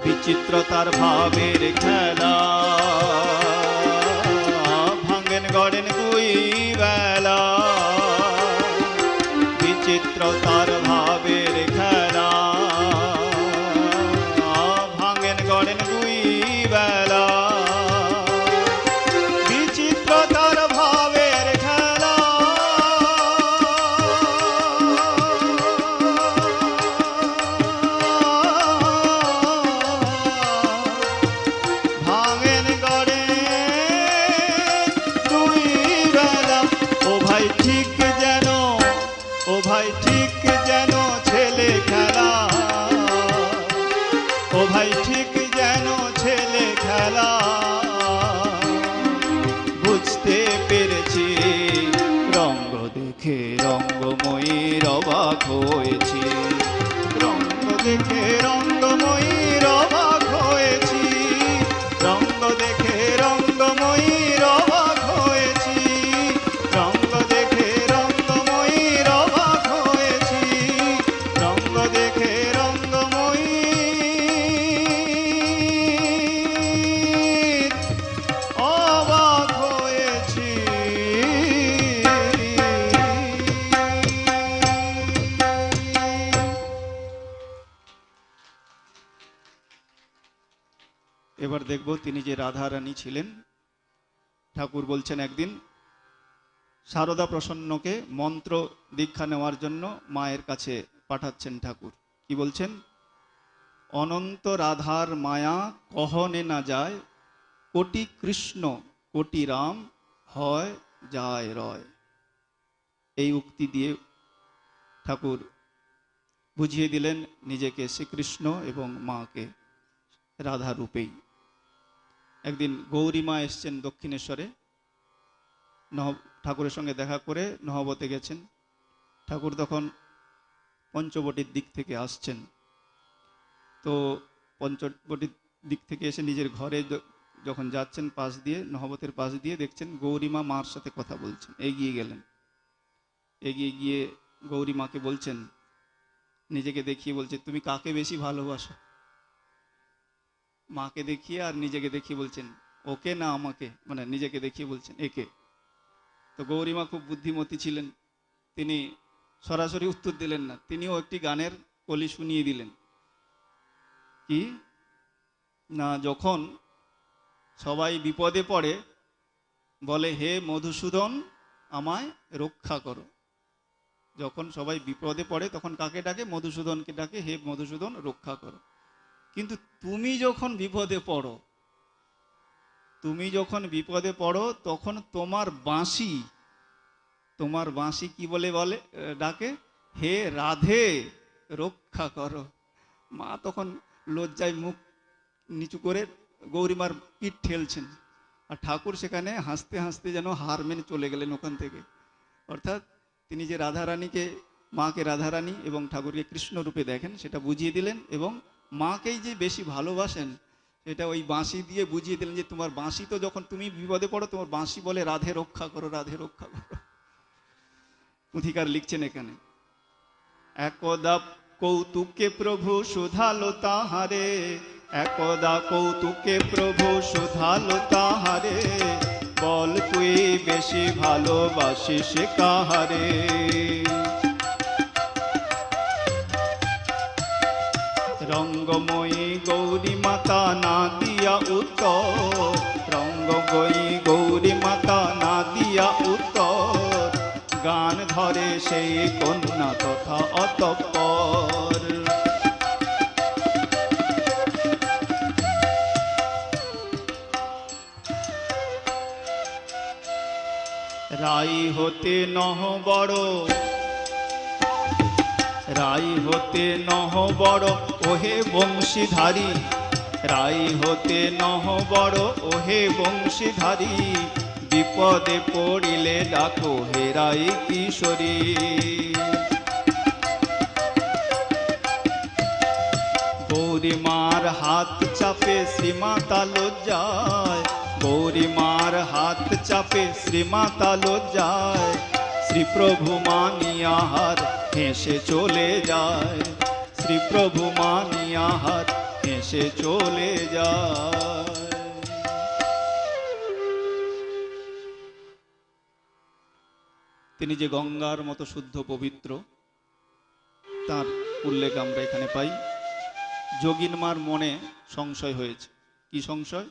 বিচিত্রতার ভাবের খেলা, ভাঙেন গড়েন দুই বেলা। বিচিত্রতার ভাবের খেলা, ভাঙেন গড়েন দুই বেলা। বিচিত্রতার ভাবের খেলা, ভাঙেন গড়ে দুই বেলা। ও ভাই ঠিক যেন, ও ভাই ঠিক যেন ছেলে খেলা, ও ভাই ঠিক যেন ছেলে খেলা। বুঝতে পেরেছি রঙ্গ দেখে রঙ্গময়ীর অবাক হয়েছি, রঙ্গ দেখে রঙ্গময়ীর অবাক হয়েছি, রঙ্গ দেখে রঙ্গময়ীর অবাক হয়েছি, রঙ্গ দেখে রঙ্গময়ীর অবাক হয়েছি, রঙ্গ দেখে রঙ্গময়ীর অবাক হয়েছি। এবার দেখব তিনি যে রাধারানী ছিলেন। ঠাকুর বলছেন একদিন সারদা প্রসন্নকে মন্ত্র দীক্ষা নেওয়ার জন্য মায়ের কাছে পাঠাচ্ছেন ঠাকুর। কি বলছেন? অনন্ত রাধার মায়া কহনে না যায়, কোটি কৃষ্ণ কোটি রাম হয় যায় রয়। এই উক্তি দিয়ে ঠাকুর বুঝিয়ে দিলেন নিজেকে শ্রীকৃষ্ণ এবং মাকে রাধা রূপেই। একদিন গৌরী মা এসছেন দক্ষিণেশ্বরে, ঠাকুরের সঙ্গে দেখা করে নহবতে গেছেন। ঠাকুর তখন পঞ্চবটির দিক থেকে আসছেন। তো পঞ্চবটির দিক থেকে এসে নিজের ঘরে যখন যাচ্ছেন পাশ দিয়ে, নহবতের পাশ দিয়ে, দেখছেন গৌরীমা মার সাথে কথা বলছেন। এগিয়ে গেলেন, এগিয়ে গিয়ে গৌরী মাকে বলছেন নিজেকে দেখিয়ে বলছে, তুমি কাকে বেশি ভালোবাসো? মাকে দেখিয়ে আর নিজেকে দেখিয়ে বলছেন, ওকে না আমাকে, মানে নিজেকে দেখিয়ে বলছেন একে। তো গৌরীমা খুব বুদ্ধিমতী ছিলেন, তিনি সরাসরি উত্তর দিলেন না, তিনিও একটি গানের কলি শুনিয়ে দিলেন। কি না, যখন সবাই বিপদে পড়ে বলে হে মধুসূদন আমায় রক্ষা করো, যখন সবাই বিপদে পড়ে তখন কাকে ডাকে? মধুসূদনকে ডাকে, হে মধুসূদন রক্ষা করো। কিন্তু তুমি যখন বিপদে পড়ো, তুমি যখন বিপদে পড়ো তখন তোমার বাঁশি কি বলে বলে ডাকে? হে রাধে রক্ষা করো। মা তখন লজ্জায় মুখ নিচু করে গৌরীমার পিঠ ঠেলছেন, আর ঠাকুর সেখানে হাসতে হাসতে যেন হার মেনে চলে গেলেন ওখান থেকে। অর্থাৎ তিনি যে রাধারানীকে, মাকে রাধারানী এবং ঠাকুরকে কৃষ্ণ রূপে দেখেন সেটা বুঝিয়ে দিলেন, এবং মাকেই যে বেশি ভালোবাসেন সেটা ওই বাঁশি দিয়ে বুঝিয়ে দিলেন, যে তোমার বাঁশি তো যখন তুমি বিপদে পড়ো তোমার বাঁশি বলে রাধে রক্ষা করো, রাধে রক্ষা করো। পুঁথিকার লিখছেন এখানে, একদা কৌতুকে প্রভু শুধালো তাহারে, একদা কৌতুকে প্রভু শুধালো তাহারে, বল তুই বেশি ভালোবাসিস কাহারে? রঙ্গময়ী গৌরী মাতা না দিয়া উত্তর, রঙ্গময়ী গৌরী মাতা না দিয়া উত্তর, গান ধরে সেই কন্যা তথা অতঃপর। রাই হতে নহ বড়, রাই হতে নহ বড় ওহে বংশীধারী, রাই হতে নহ বড় ওহে বংশীধারী, বিপদে পড়িলে ডাকো হে রাই কিশোরী। গৌরীমার হাত চাপে শ্রীমাতা লজ্জায়, গৌরীমার হাত চাপে শ্রীমাতা লজ্জায়, শ্রীপ্রভু মানিয়াহার হেসে চলে যায়, শ্রীপ্রভু মানিয়াহার হেসে চলে যায়। তিনি যে গঙ্গার মতো শুদ্ধ পবিত্র, তার উল্লেখ আমরা এখানে পাই। যোগিনমার মনে সংশয় হয়েছে। কি সংশয়?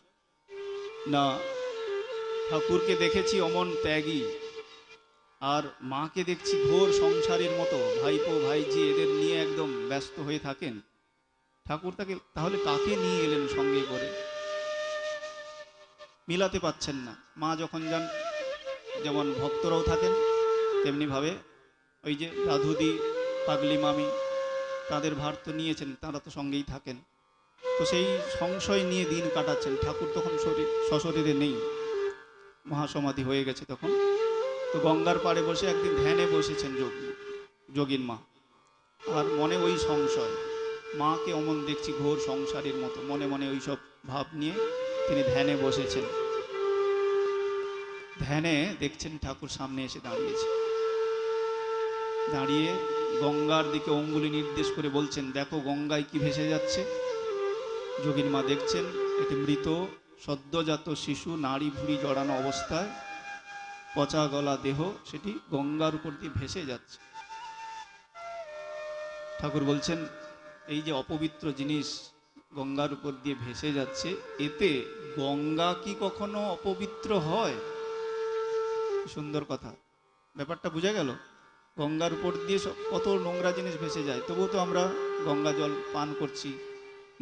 না, ঠাকুরকে দেখেছি অমন ত্যাগী, আর মাকে দেখছি ঘোর সংসারের মতো, ভাইপো ভাইজি এদের নিয়ে একদম ব্যস্ত হয়ে থাকেন। ঠাকুর তাকে তাহলে কাকে নিয়ে এলেন সঙ্গে করে? মিলাতে পাচ্ছেন না। মা যখন যান, যেমন ভক্তরাও থাকেন তেমনিভাবে ওই যে রাধুদি, পাগলি মামি, তাদের ভার তো নিয়েছেন, তারা তো সঙ্গেই থাকেন। তো সেই সংশয় নিয়ে দিন কাটাচ্ছেন। ঠাকুর তখন সশরীরে নেই, মহাসমাধি হয়ে গেছে তখন। তো গঙ্গার পাড়ে বসে একদিন ধ্যানে বসেছেন যোগিন মা, আর মনে ওই সংশয়, মাকে অমন দেখছি ঘোর সংসারের মতো, মনে মনে ওই সব ভাব নিয়ে তিনি ধ্যানে বসেছেন। ধ্যানে দেখছেন ঠাকুর সামনে এসে দাঁড়িয়েছে, দাঁড়িয়ে গঙ্গার দিকে অঙ্গুলি নির্দেশ করে বলছেন, দেখো গঙ্গায় কি ভেসে যাচ্ছে। যোগিন মা দেখছেন একটি মৃত সদ্যজাত শিশু, নাড়ি ভুঁড়ি জড়ানো অবস্থায়, পচা গলা দেহ, সেটি গঙ্গার উপর দিয়ে ভেসে যাচ্ছে। ঠাকুর বলছেন, এই যে অপবিত্র জিনিস গঙ্গার উপর দিয়ে ভেসে যাচ্ছে, এতে গঙ্গা কি কখনো অপবিত্র হয়? সুন্দর কথা, ব্যাপারটা বোঝা গেল? গঙ্গার উপর দিয়ে কত নোংরা জিনিস ভেসে যায়, তবুও তো আমরা গঙ্গা জল পান করছি,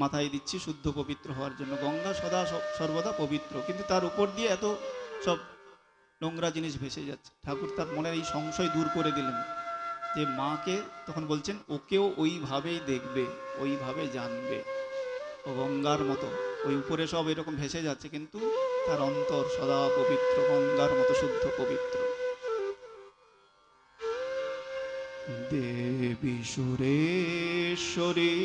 মাথায় দিচ্ছি শুদ্ধ পবিত্র হওয়ার জন্য। গঙ্গা সদা সর্বদা পবিত্র, কিন্তু তার উপর দিয়ে এত সব নোংরা জিনিস ভেসে যাচ্ছে। ঠাকুর তার মনের এই সংশয় দূর করে দিলেন, যে মাকে তখন বলছেন ওকেও ওইভাবেই দেখবে, ওইভাবে জানবে, ও গঙ্গার মতো। ওই উপরে সব এরকম ভেসে যাচ্ছে, কিন্তু তার অন্তর সদা পবিত্র, গঙ্গার মতো শুদ্ধ পবিত্র। দেবী সুরেশ্বরী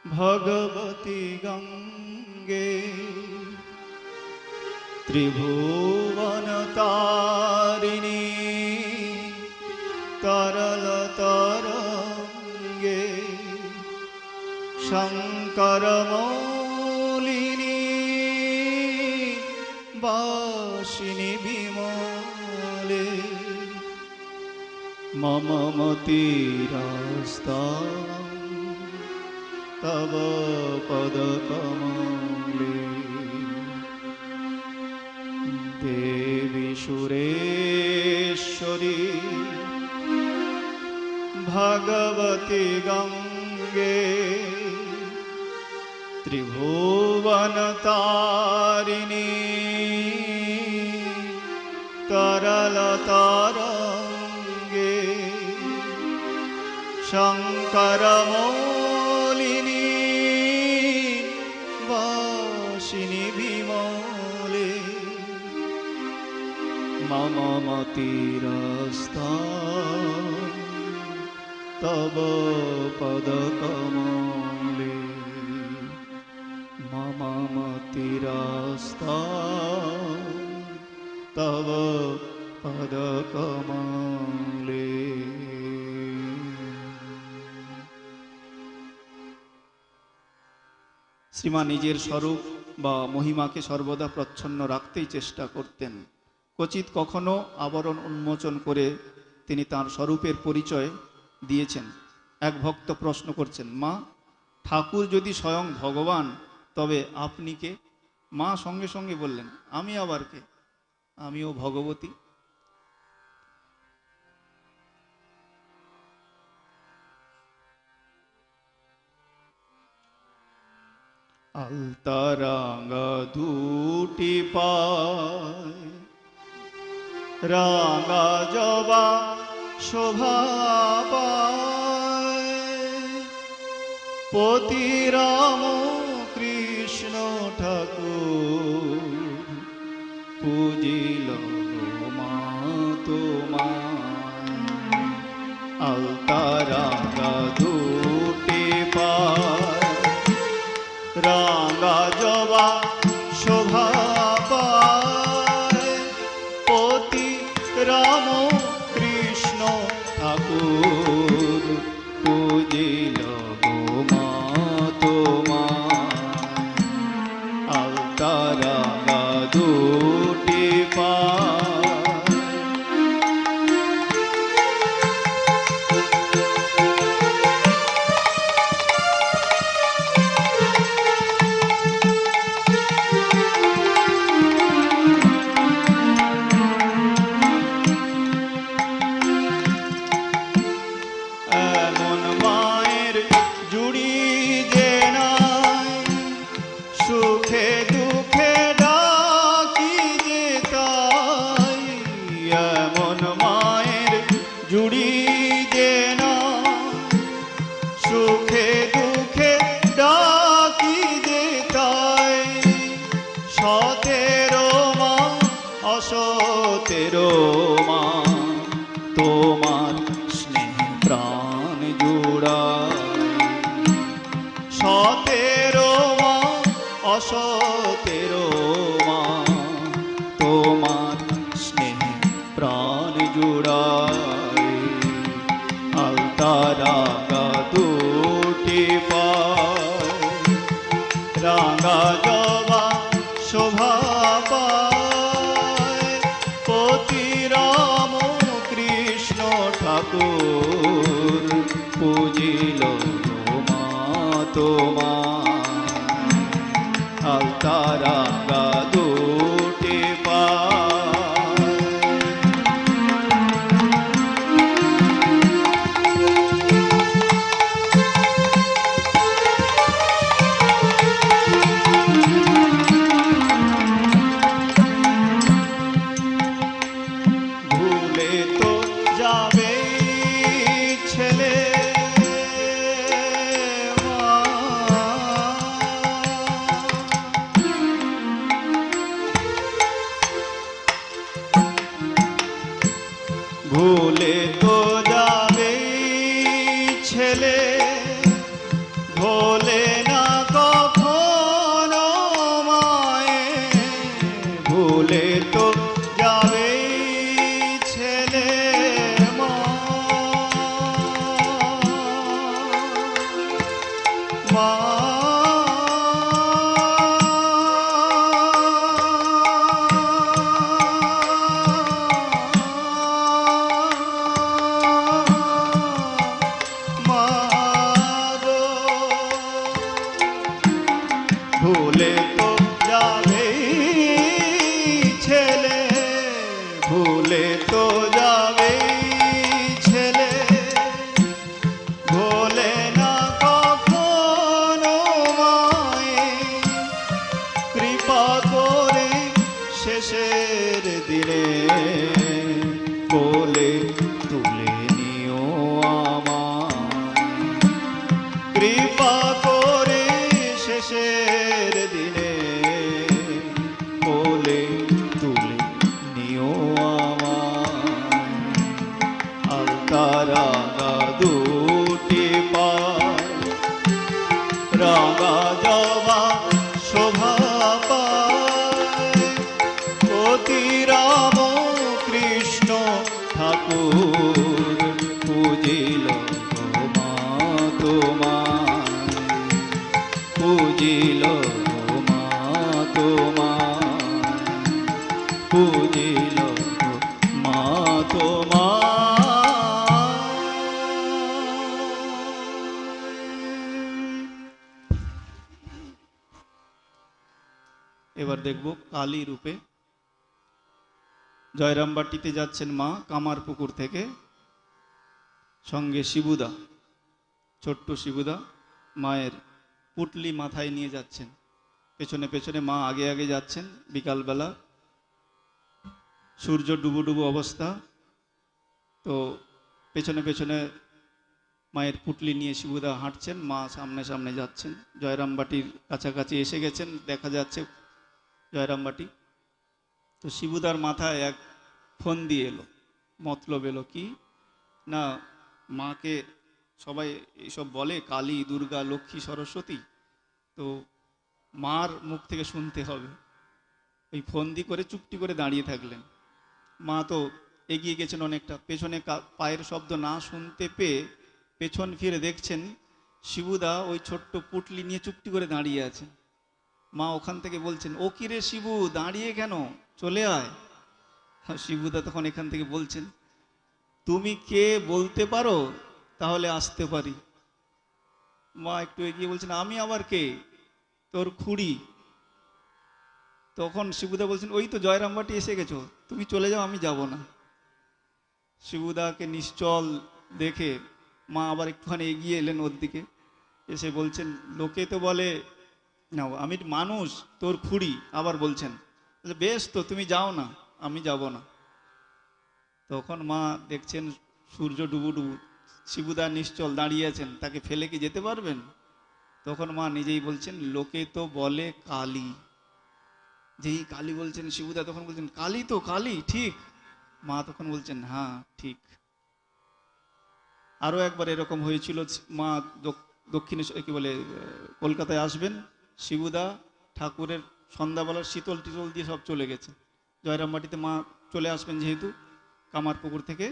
ভগবতী গঙ্গে, ত্রিভুবন তারিণী তরল শঙ্করমৌলিনী বাসিনী বিমলে মম মতিরাস্তাং তব পদকমলে দেবী সুরেশ্বরী ভগবতী গঙ্গে ত্রিভুবনতারিণী তরলতরঙ্গে শঙ্করমৌলিনী বাসিনী বিমলে মম মতিরস্তাং তব পদকমলে মম মতিরস্তাং তব পদকমলে। শ্রীমা নিজের স্বরূপ বা মহিমাকে সর্বদা প্রচ্ছন্ন রাখতেই চেষ্টা করতেন। ক্বচিৎ কখনো আবরণ উন্মোচন করে তিনি তার স্বরূপের পরিচয় দিয়েছেন। এক ভক্ত প্রশ্ন করছেন, মা, ঠাকুর যদি স্বয়ং ভগবান তবে আপনি কে? মা সঙ্গে সঙ্গে বললেন, আমি আবার কে? আমিও ভগবতী। আলতারাঙ্গা দুটি পায় রাঙা জবা শোভা পায়, পতি রাম কৃষ্ণ ঠাকুর পূজিল মা তোমায়। আলতারাঙ্গা দুটি পায় রাঙা জবা শোভা পায়, পতি রাম কৃষ্ণ ঠাকুর পূজিল মা তোমায়। আলতারাঙ্গা দুটি পায় সতেরো মা তোমার স্নেহ প্রাণ জুড়ায়। সতেরো মা অসতেরো মা তোমার স্নেহ প্রাণ জুড়ায়। আলতারাঙ্গা দুটি পায় রাঙা জবা শোভা পায়, পতি রাম কৃষ্ণ ঠাকুর পূজিল মা তোমায়। আলতারাঙ্গা দুটি পায় ভুলে তো যাবে ছেলে মা, ভুলে তো যাবে ছেলে, ভোলে না কখনো মায়ে। ভুলে তো যাবে ছেলে মা, মা তো যাবে ছেলে, ভোলে না কখনো মায়ে, কৃপা করে শেষের দিনে কোলে তুলে নিও আমায়, কৃপা করে শেষের দিনে কোলে তুলে নিও আমায়। আলতা রাঙা দুটি পায়, রাঙা জবা শোভা পায়, অতি রাম কৃষ্ণ ঠাকুর পূজিল মা তোমায়, পূজিল মা তোমায়, পূজিল মা তোমায়। এবার দেখব কালী রূপে। জয়রামবাটিতে যাচ্ছেন মা কামারপুকুর থেকে, সঙ্গে শিবুদা, ছোট্ট শিবুদা মায়ের পুটলি মাথায় নিয়ে যাচ্ছেন, পেছনে পেছনে মা আগে আগে যাচ্ছেন। বিকালবেলা সূর্য ডুবু ডুবু অবস্থা, তো পেছনে পেছনে মায়ের পুটলি নিয়ে শিবুদা হাঁটছেন, মা সামনে সামনে যাচ্ছেন। জয়রামবাটির কাছাকাছি এসে গেছেন, দেখা যাচ্ছে জয়রামবাটি। তো শিবুদার মাথায় এক ফোন দিয়ে এলো, মতলব এলো কি না, মাকে সবাই এইসব বলে কালী, দুর্গা, লক্ষ্মী, সরস্বতী, তো মার মুখ থেকে শুনতে হবে। ওই ফন্দি করে চুপটি করে দাঁড়িয়ে থাকলেন। মা তো এগিয়ে গেছেন অনেকটা, পেছনে পায়ের শব্দ না শুনতে পেয়ে পেছন ফিরে দেখছেন শিবুদা ওই ছোট্ট পুটলি নিয়ে চুপটি করে দাঁড়িয়ে আছে। মা ওখান থেকে বলছেন, ও কি রে শিবু, দাঁড়িয়ে কেন, চলে আয়। শিবুদা তখন এখান থেকে বলছেন, তুমি কে বলতে পারো তাহলে আসতে পারি। মা একটু এগিয়ে বলছেন, আমি আবার কে, তোর খুড়ি। তখন শিবুদা বলছেন, ওই তো জয়রামবাটি এসে গেছো, তুমি চলে যাও, আমি যাব না। শিবুদাকে নিশ্চল দেখে মা আবার একটুখানি এগিয়ে এলেন ওর দিকে, এসে বলছেন, লোকে তো বলে না আমি মানুষ, তোর খুড়ি, আবার বলছেন বেশ তো তুমি যাও না, আমি যাব না। তখন মা দেখছেন সূর্য ডুবু ডুবু, শিবুদা নিশ্চল দাঁড়িয়ে আছেন, তাকে ফেলে কি যেতে পারবেন? তখন মা নিজেই বলছেন, লোকে তো বলে কালী। যেই কালী বলছেন, শিবুদা তখন বলছেন, কালী তো কালী, ঠিক। মা তখন বলছেন, হ্যাঁ ঠিক। আরো একবার এরকম হয়েছিল, মা দক্ষিণেশ্বর কি বলে কলকাতায় আসবেন, শিবুদা ঠাকুরের সন্ধ্যাবেলার শীতল টিতল দিয়ে সব চলে গেছে। জয়রামবাটিতে মা চলে আসবেন, যেহেতু কামারপুকুর থেকে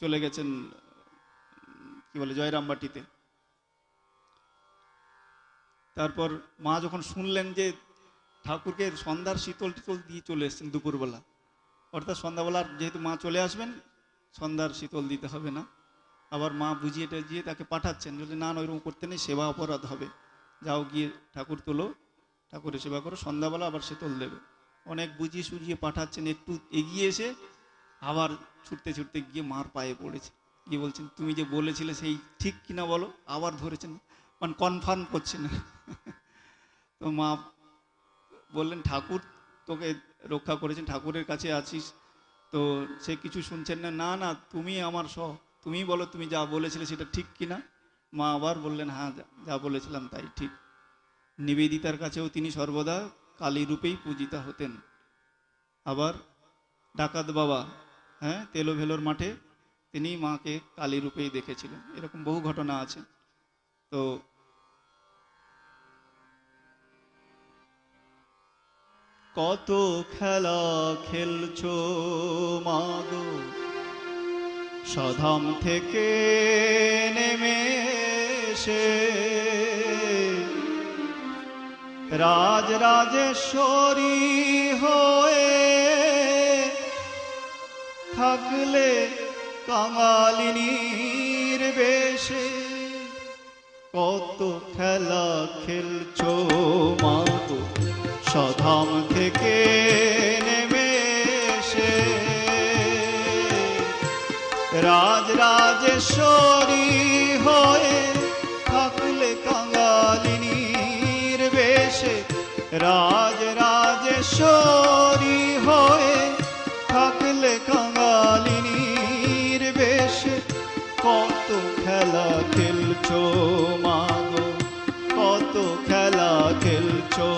চলে গেছেন কি বলে জয়রামবাটিতে। তারপর মা যখন শুনলেন যে ঠাকুরকে সন্ধ্যার শীতল টিতল দিয়ে চলে এসছেন দুপুরবেলা, অর্থাৎ সন্ধ্যাবেলার যেহেতু মা চলে আসবেন, সন্ধ্যার শীতল দিতে হবে না। আবার মা বুঝিয়ে টাজিয়ে তাকে পাঠাচ্ছেন, বলে না ওইরকম করতে নেই, সেবা অপরাধ হবে, যাও গিয়ে ঠাকুর তোলো, ঠাকুরের সেবা করো, সন্ধ্যাবেলা আবার শীতল দেবে। অনেক বুঝিয়ে সুঝিয়ে পাঠাচ্ছেন, একটু এগিয়ে এসে আবার ছুটতে ছুটতে গিয়ে মার পায়ে পড়েছে, গিয়ে বলছেন, তুমি যে বলেছিলে সেই ঠিক কিনা বলো। আবার ধরেছেন, মানে কনফার্ম করছেন। তো মা বললেন, ঠাকুর তোকে রক্ষা করেছেন, ঠাকুরের কাছে আছিস, তো সে কিছু শুনছেন না। না না, তুমি আমার তুমি বলো, তুমি যা বলেছিলে সেটা ঠিক কিনা। মা আবার বললেন, হ্যাঁ যা বলেছিলাম তাই ঠিক। নিবেদিতার কাছেও তিনি সর্বদা কালী রূপেই পূজিতা হতেন। আবার ডাকাত বাবা, হ্যাঁ, তেলোভেলোর মাঠে তিনি মাকে কালী রূপেই দেখেছিলেন। এরকম বহু ঘটনা আছে। তো কত খেলা খেলছো মাগো, সধাম থেকে নেমে এসে, রাজ রাজেশ্বরী হয়ে থাকলে কাঙালিনীর বেশে। কত খেলা খেলছো মাগো, সধাম থেকে নেমে এসে, রাজরাজেশ্বরী হয়ে থাকলে কাঙালিনীর বেশে, রাজরাজেশ্বরী হয়ে থাকলে কাঙালিনীর বেশে, কত খেলা খেলছো মাগো, কত খেলা খেলছো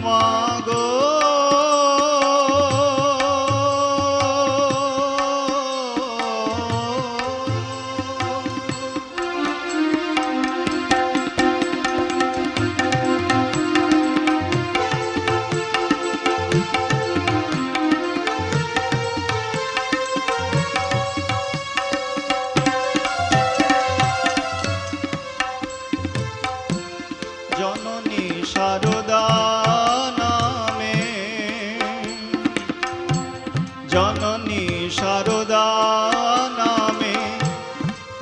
মাগো। জননী শারদা নামে, জননী শারদা নামে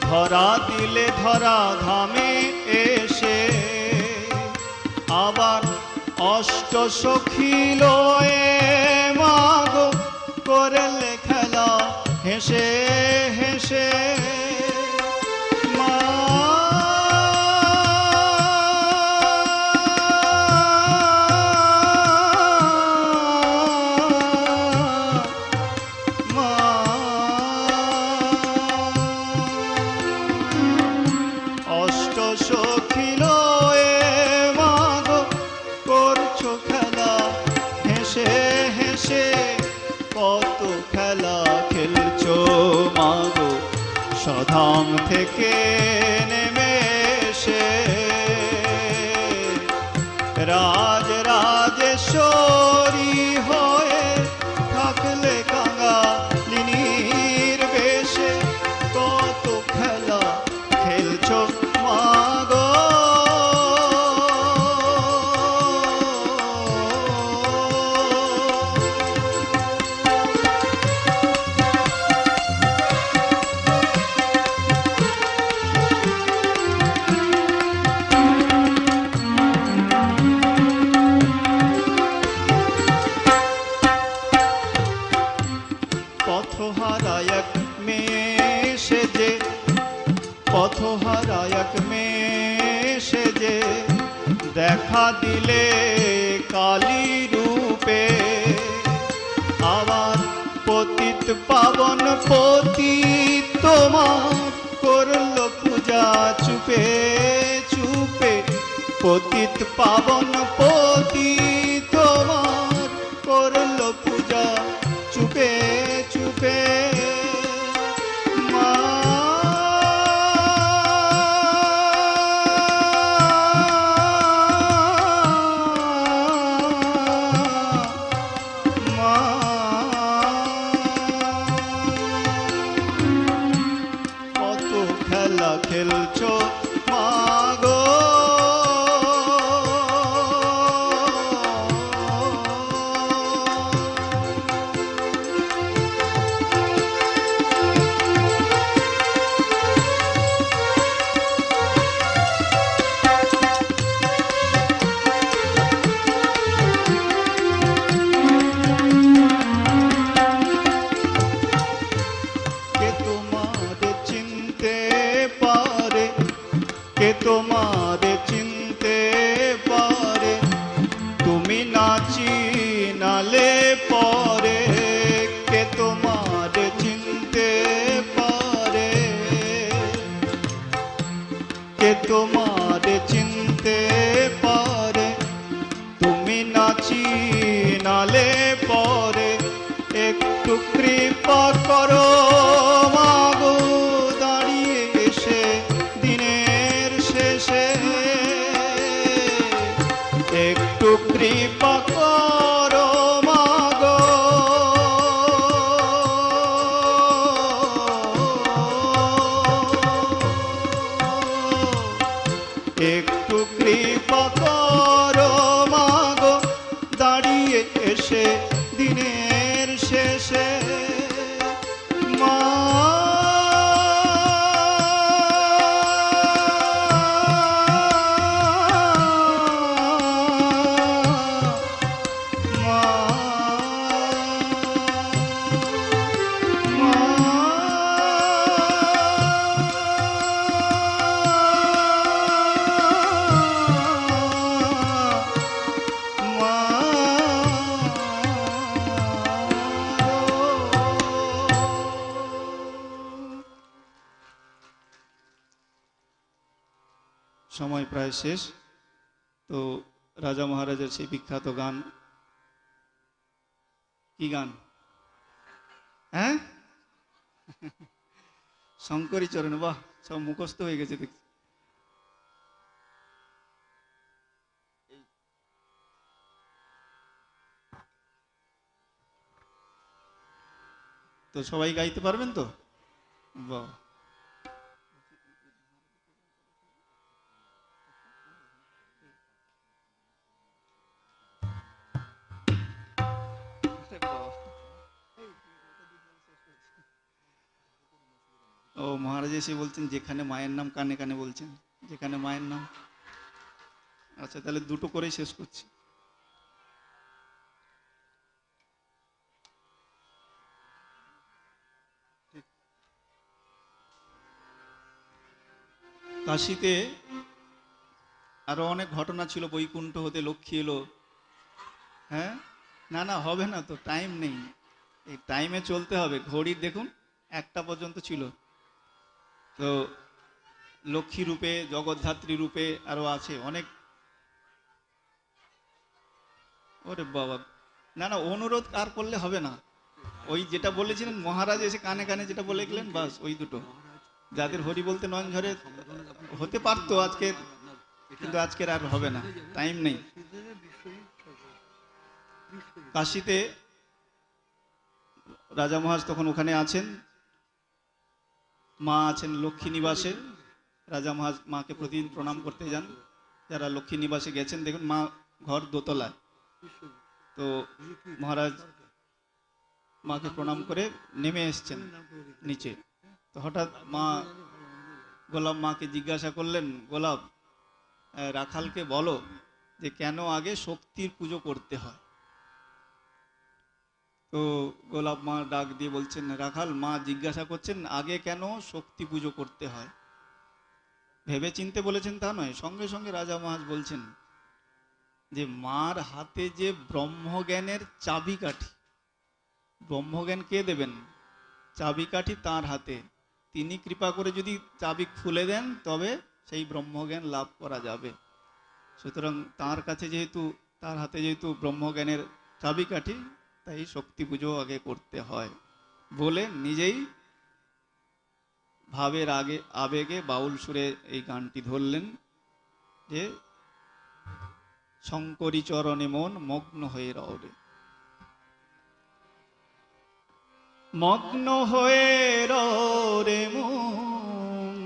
ধরা দিলে ধরা ধামে এসে, আবার অষ্ট সখী লয়ে মাগো করলে খেলা হেসে হেসে। মা অষ্ট সখী লয়ে মাগো করছো খেলা হেসে হেসে, কত খেলা খেলছো মাগো সধাম থেকে নেমে এসে। রাজরাজেশ্বরী হয়ে থাকলে কাঙালিনীর বেশে, কত খেলা খেলছো মাগো। পথহারা এক মেয়ে সেজে, পথহারা এক মেয়ে সেজে দেখা দিলে কালী রূপে, আবার পতিত পাবন পতিত তোমার করল পূজা চুপে চুপে। পতিত পাবন পতিত তোমার করল পূজা চুপে চুপে। মা কত খেলা খেলছো মাগো। কে তোমার চিনতে পারে, কে তোমার চিনতে পারে, তুমি নাচি নালে পরে। কে তোমার চিনতে পারে, কে তোমার চিনতে পারে, তুমি নাচি নালে পরে। একটু কৃপা করো মাগো দাঁড়িয়ে এসে দিনের শেষে। সময় প্রায় শেষ। তো রাজা মহারাজের সেই বিখ্যাত গান, কি গান? হ্যাঁ, শঙ্করী চরণ। বাহ, সব মুখস্থ হয়ে গেছে দেখছি। তো সবাই গাইতে পারবেন তো? বাহ, ও মহারাজ এসে বলছেন যেখানে মায়ের নাম কানে কানে বলছেন, যেখানে মায়ের নাম। আচ্ছা, তাহলে দুটো করেই শেষ করছি। কাশীতে আরো অনেক ঘটনা ছিল। বৈকুণ্ঠ হতে লক্ষ্মী এলো। হ্যাঁ, না না, হবে না তো, টাইম নেই। এই টাইমে চলতে হবে। ঘড়ির দেখুন 1টা পর্যন্ত ছিল। তো লক্ষ্মী রূপে, জগদ্ধাত্রী রূপে আরো আছে অনেক। ওরে বাবা, না না, অনুরোধ আর করলে হবে না। ওই যেটা বলেছিলেন মহারাজ এসে কানে কানে যেটা বলে গেলেন, বাস ওই দুটো। যাদের হরি বলতে নয়ন ঝরে হতে পারতো আজকে, কিন্তু আজকের আর হবে না, টাইম নেই। কাশীতে রাজা মহারাজ তখন ওখানে আছেন, মা আছেন লক্ষ্মী নিবাসে। রাজা মহারাজ মাকে প্রতিদিন প্রণাম করতে যান। যারা লক্ষ্মী নিবাসে গেছেন দেখুন, মা ঘর দোতলায়। তো মহারাজ মাকে প্রণাম করে নেমে এসছেন নিচে। তো হঠাৎ মা গোলাপ মাকে জিজ্ঞাসা করলেন, গোলাপ, রাখালকে বলো যে কেন আগে শক্তির পুজো করতে হয়। তো গোলাপ মা ডাক দিয়ে বলছেন, রাখাল, মা জিজ্ঞাসা করছেন আগে কেন শক্তি পুজো করতে হয়। ভেবে চিনতে বলেছেন তা নয়, সঙ্গে সঙ্গে রাজা মহারাজ বলছেন যে মার হাতে যে ব্রহ্মজ্ঞানের চাবিকাঠি, ব্রহ্মজ্ঞান কে দেবেন? চাবিকাঠি তার হাতে। তিনি কৃপা করে যদি চাবি খুলে দেন তবে সেই ব্রহ্মজ্ঞান লাভ করা যাবে। সুতরাং তার কাছে যেহেতু, তার হাতে যেহেতু ব্রহ্মজ্ঞানের চাবিকাঠি, তাই শক্তি পুজো আগে করতে হয় বলে নিজেই ভাবের আবেগে বাউল সুরে এই গানটি ধরলেন যে শঙ্করী চরণে মন মগ্ন হয়ে রওরে। মগ্ন হয়ে রে মন।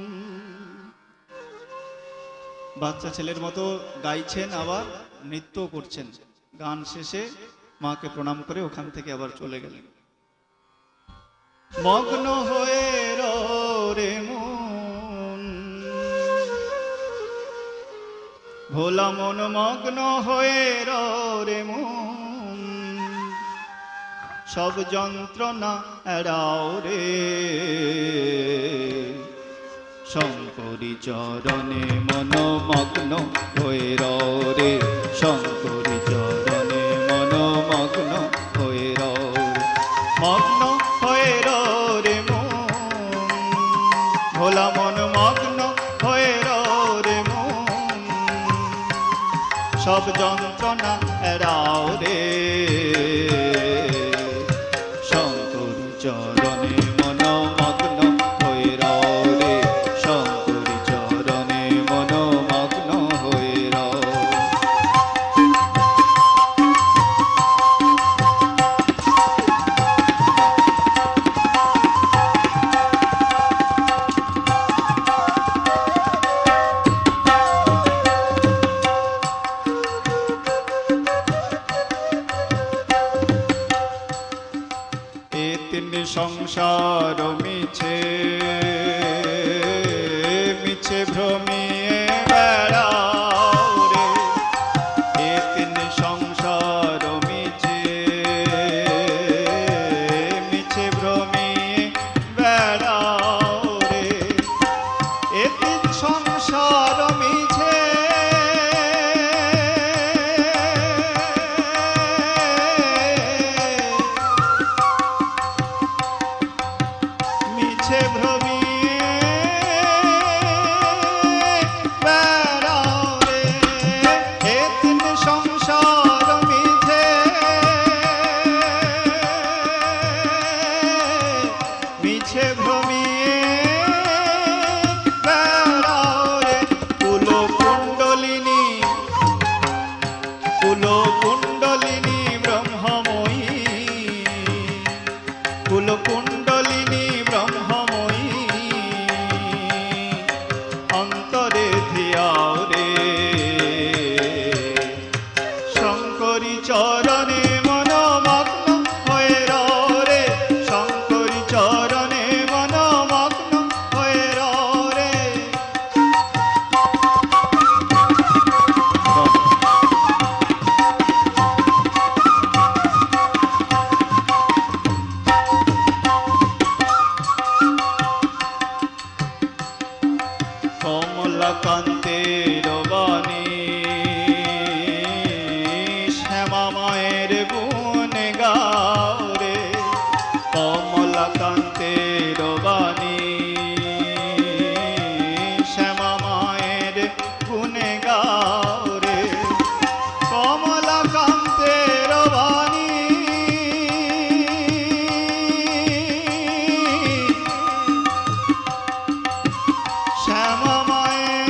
বাচ্চা ছেলের মতো গাইছেন, আবার নৃত্য করছেন। গান শেষে মাকে প্রণাম করে ওখান থেকে আবার চলে গেলেন। মগ্ন হয়ে রে মন, ভোলা মন মগ্ন হয়ে রে মন, সব যন্ত্রণা এড়াও রে। শঙ্করী চরণে মন মগ্ন হয়ে রে, শঙ্করী চরণে মন মগ্ন হয়ে রে। মগ্ন হয়ে রে মন, ভোলা মন মগ্ন হয়ে রে মন, সব যন্ত্রণা এড়াও রে। শঙ্করী চরণে মন মগ্ন হয়ে রে, শঙ্করী চরণে মন মগ্ন হয়ে রে। সংসার মিছে মিছে ভ্রমিয়ে বেড়াও রে। এ তিন সংসার মিছে মিছে ভ্রমিয়ে বেড়াও রে। এ তিন সংসার মিছে মিছে ভ্রমিয়ে মিছে ভ্রমিয়ে বেড়াও রে কুলো কুণ্ডলিনী, কুলো কুণ্ডলিনী ব্রহ্মময়ী, কুলো কুণ্ডলিনী ব্রহ্মময়ী, অন্তরে ধিয়াও রে শঙ্করী চরণে মনোমগ্ন হয়ে রও রে, শঙ্করী চরণে মনোমগ্ন হয়ে রও রে। কমলাকান্তের বাণী শ্যামা মায়ের গুণ গাও রে, কমলাকান্তের বাণী শ্যামা মায়ের গুণ গাও রে, কমলাকান্তের বাণী শ্যামা মায়ের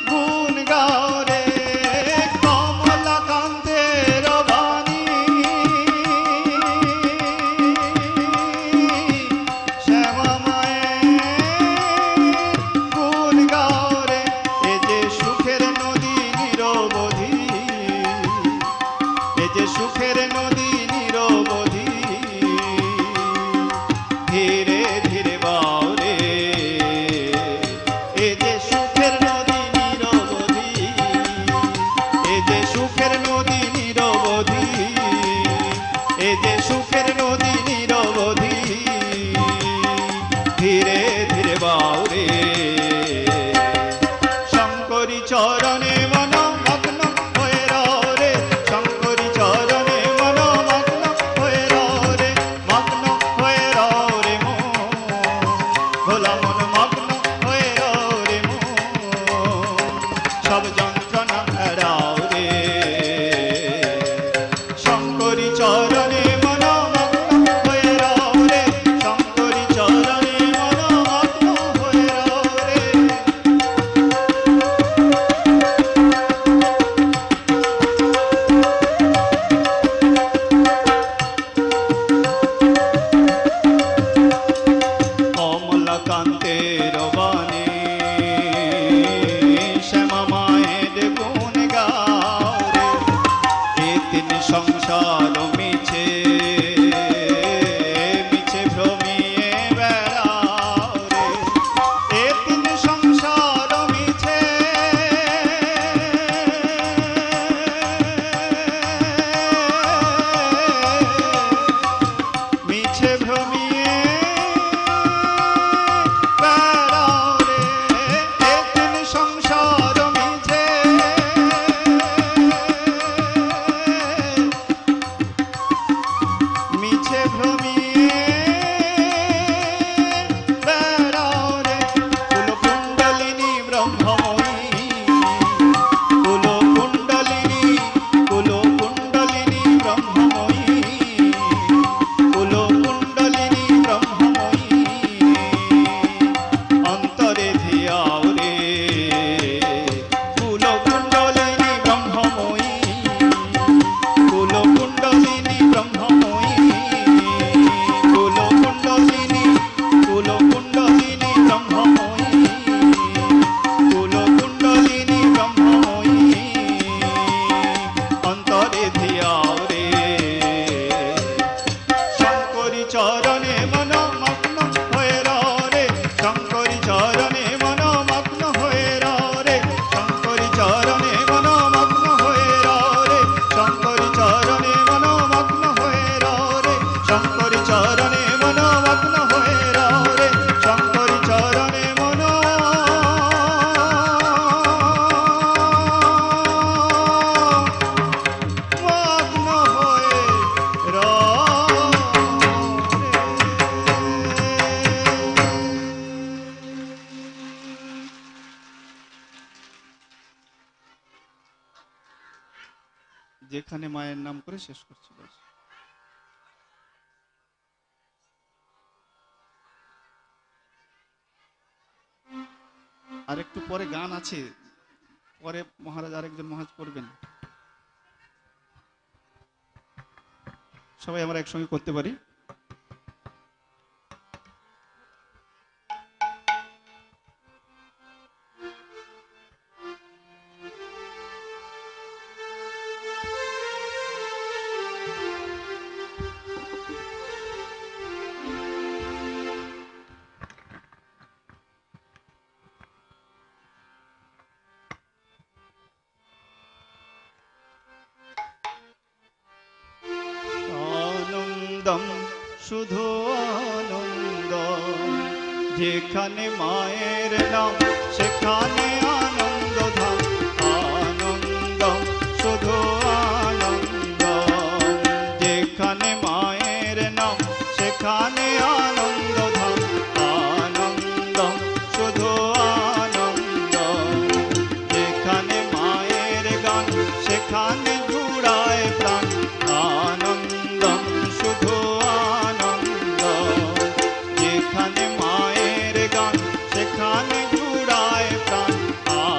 গুণ গাও রে, কমলাকান্তের বাণী শ্যামা মায়ের গুণ গাও রে। এ যে সুখের নদী নিরবধি, এ যে সুখের নদী নিরবধি, ধীরে ধীরে বাও রে, এ যে সুখের নদী নিরবধি, এ যে সুখের নদী নিরবধি, এ যে সুখের নদী নিরবধি, ধীরে ধীরে বাও রে শঙ্করী চরণে মনোমগ্ন হয়ে রও রে, শঙ্করী চরণে মনোমগ্ন হয়ে রও রে, মগ্ন হয়ে রও রে মন, ভোলা মন মগ্ন হয়ে রও রে মন, সব যন্ত্রণা এড়াও রে শঙ্করী চরণে মনোমগ্ন হয়ে রও রে, শঙ্করী চরণে মনোমগ্ন হয়ে রও রে। কমলাকান্তের বাণী শ্যামা মায়ের গুণ গাও রে, এ তিন সংসার মিছে, মিছে ভ্রমিয়ে বেড়াও রে, এ তিন সংসার মিছে, মিছে ভ্রমিয়ে বেড়াও রে, এ তিন সংসার মিছে, মিছে ভ্রমিয়ে বেড়াও রে কুলো কুণ্ডলিনী ব্রহ্মময়ী, কুলো কুণ্ডলিনী, কুলো কুণ্ডলিনী ব্রহ্মময়ী, কুলো কুণ্ডলিনী ব্রহ্মময়ী, অন্তরে ধিয়াও রে কুলো কুণ্ডলিনী ব্রহ্মময়ী, কুলো কুণ্ডলিনী ব্রহ্মময়ী, কুলো কুণ্ডলিনী, কুলো কুণ্ডলিনী ব্রহ্মময়ী, কুলো কুণ্ডলিনী ব্রহ্মময়ী, অন্তরে ধিয়াও রে শঙ্করী চরণে মনোমগ্ন হয়ে রও রে, শঙ্করী চরণে মনোমগ্ন হয়ে রও রে, শঙ্করী চরণে মনোমগ্ন হয়ে রও রে, শঙ্করী চরণে মনোমগ্ন হয়ে রও রে, শঙ্করী চরণে মনোমগ্ন হয়ে রও রে, শঙ্করী চরণে মগ্ন হয়ে রও যেখানে মায়ের নাম করে শেষ করছি। আর একটু পরে গান আছে, পরে মহারাজ আরেকজন মহারাজ করবেন। সবাই আমরা একসঙ্গে করতে পারি। আনন্দম শুধু আনন্দ, যেখানে মায়ের নাম সেখানে আনন্দ ধাম। আনন্দম শুধু আনন্দ, যেখানে মায়ের নাম সেখানে আনন্দ ধাম। আনন্দম শুধু আনন্দ, যেখানে মায়ের গান সেখানে জুড়ায় প্রাণ। আনন্দম শুধু আনন্দ, যেখানে মায়ের গান সেখানে জুড়ায় প্রাণ।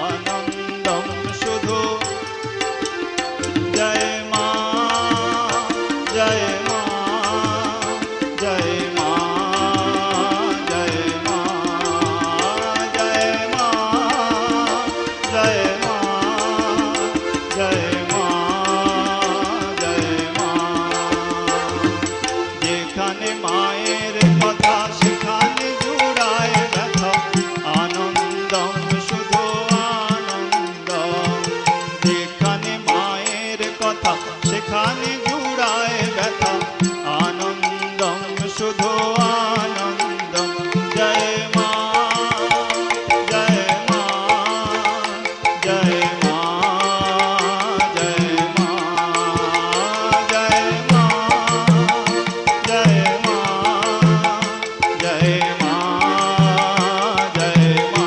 আনন্দম শুধু জয় মা, জয় মা, জয় মা, জয় মা, জয় মা, জয় মা, জয় মা, জয় মা। যেখানে মায়ের কথা সেখানে জুড়ায় ব্যথা। আনন্দম শুধু আনন্দ, যেখানে মায়ের কথা সেখানে জুড়ায় ব্যথা। আনন্দম শুধু আনন্দম। জয় মা, জয় মা, জয় মা, জয় মা, জয় মা, জয় মা, জয় মা, জয় মা।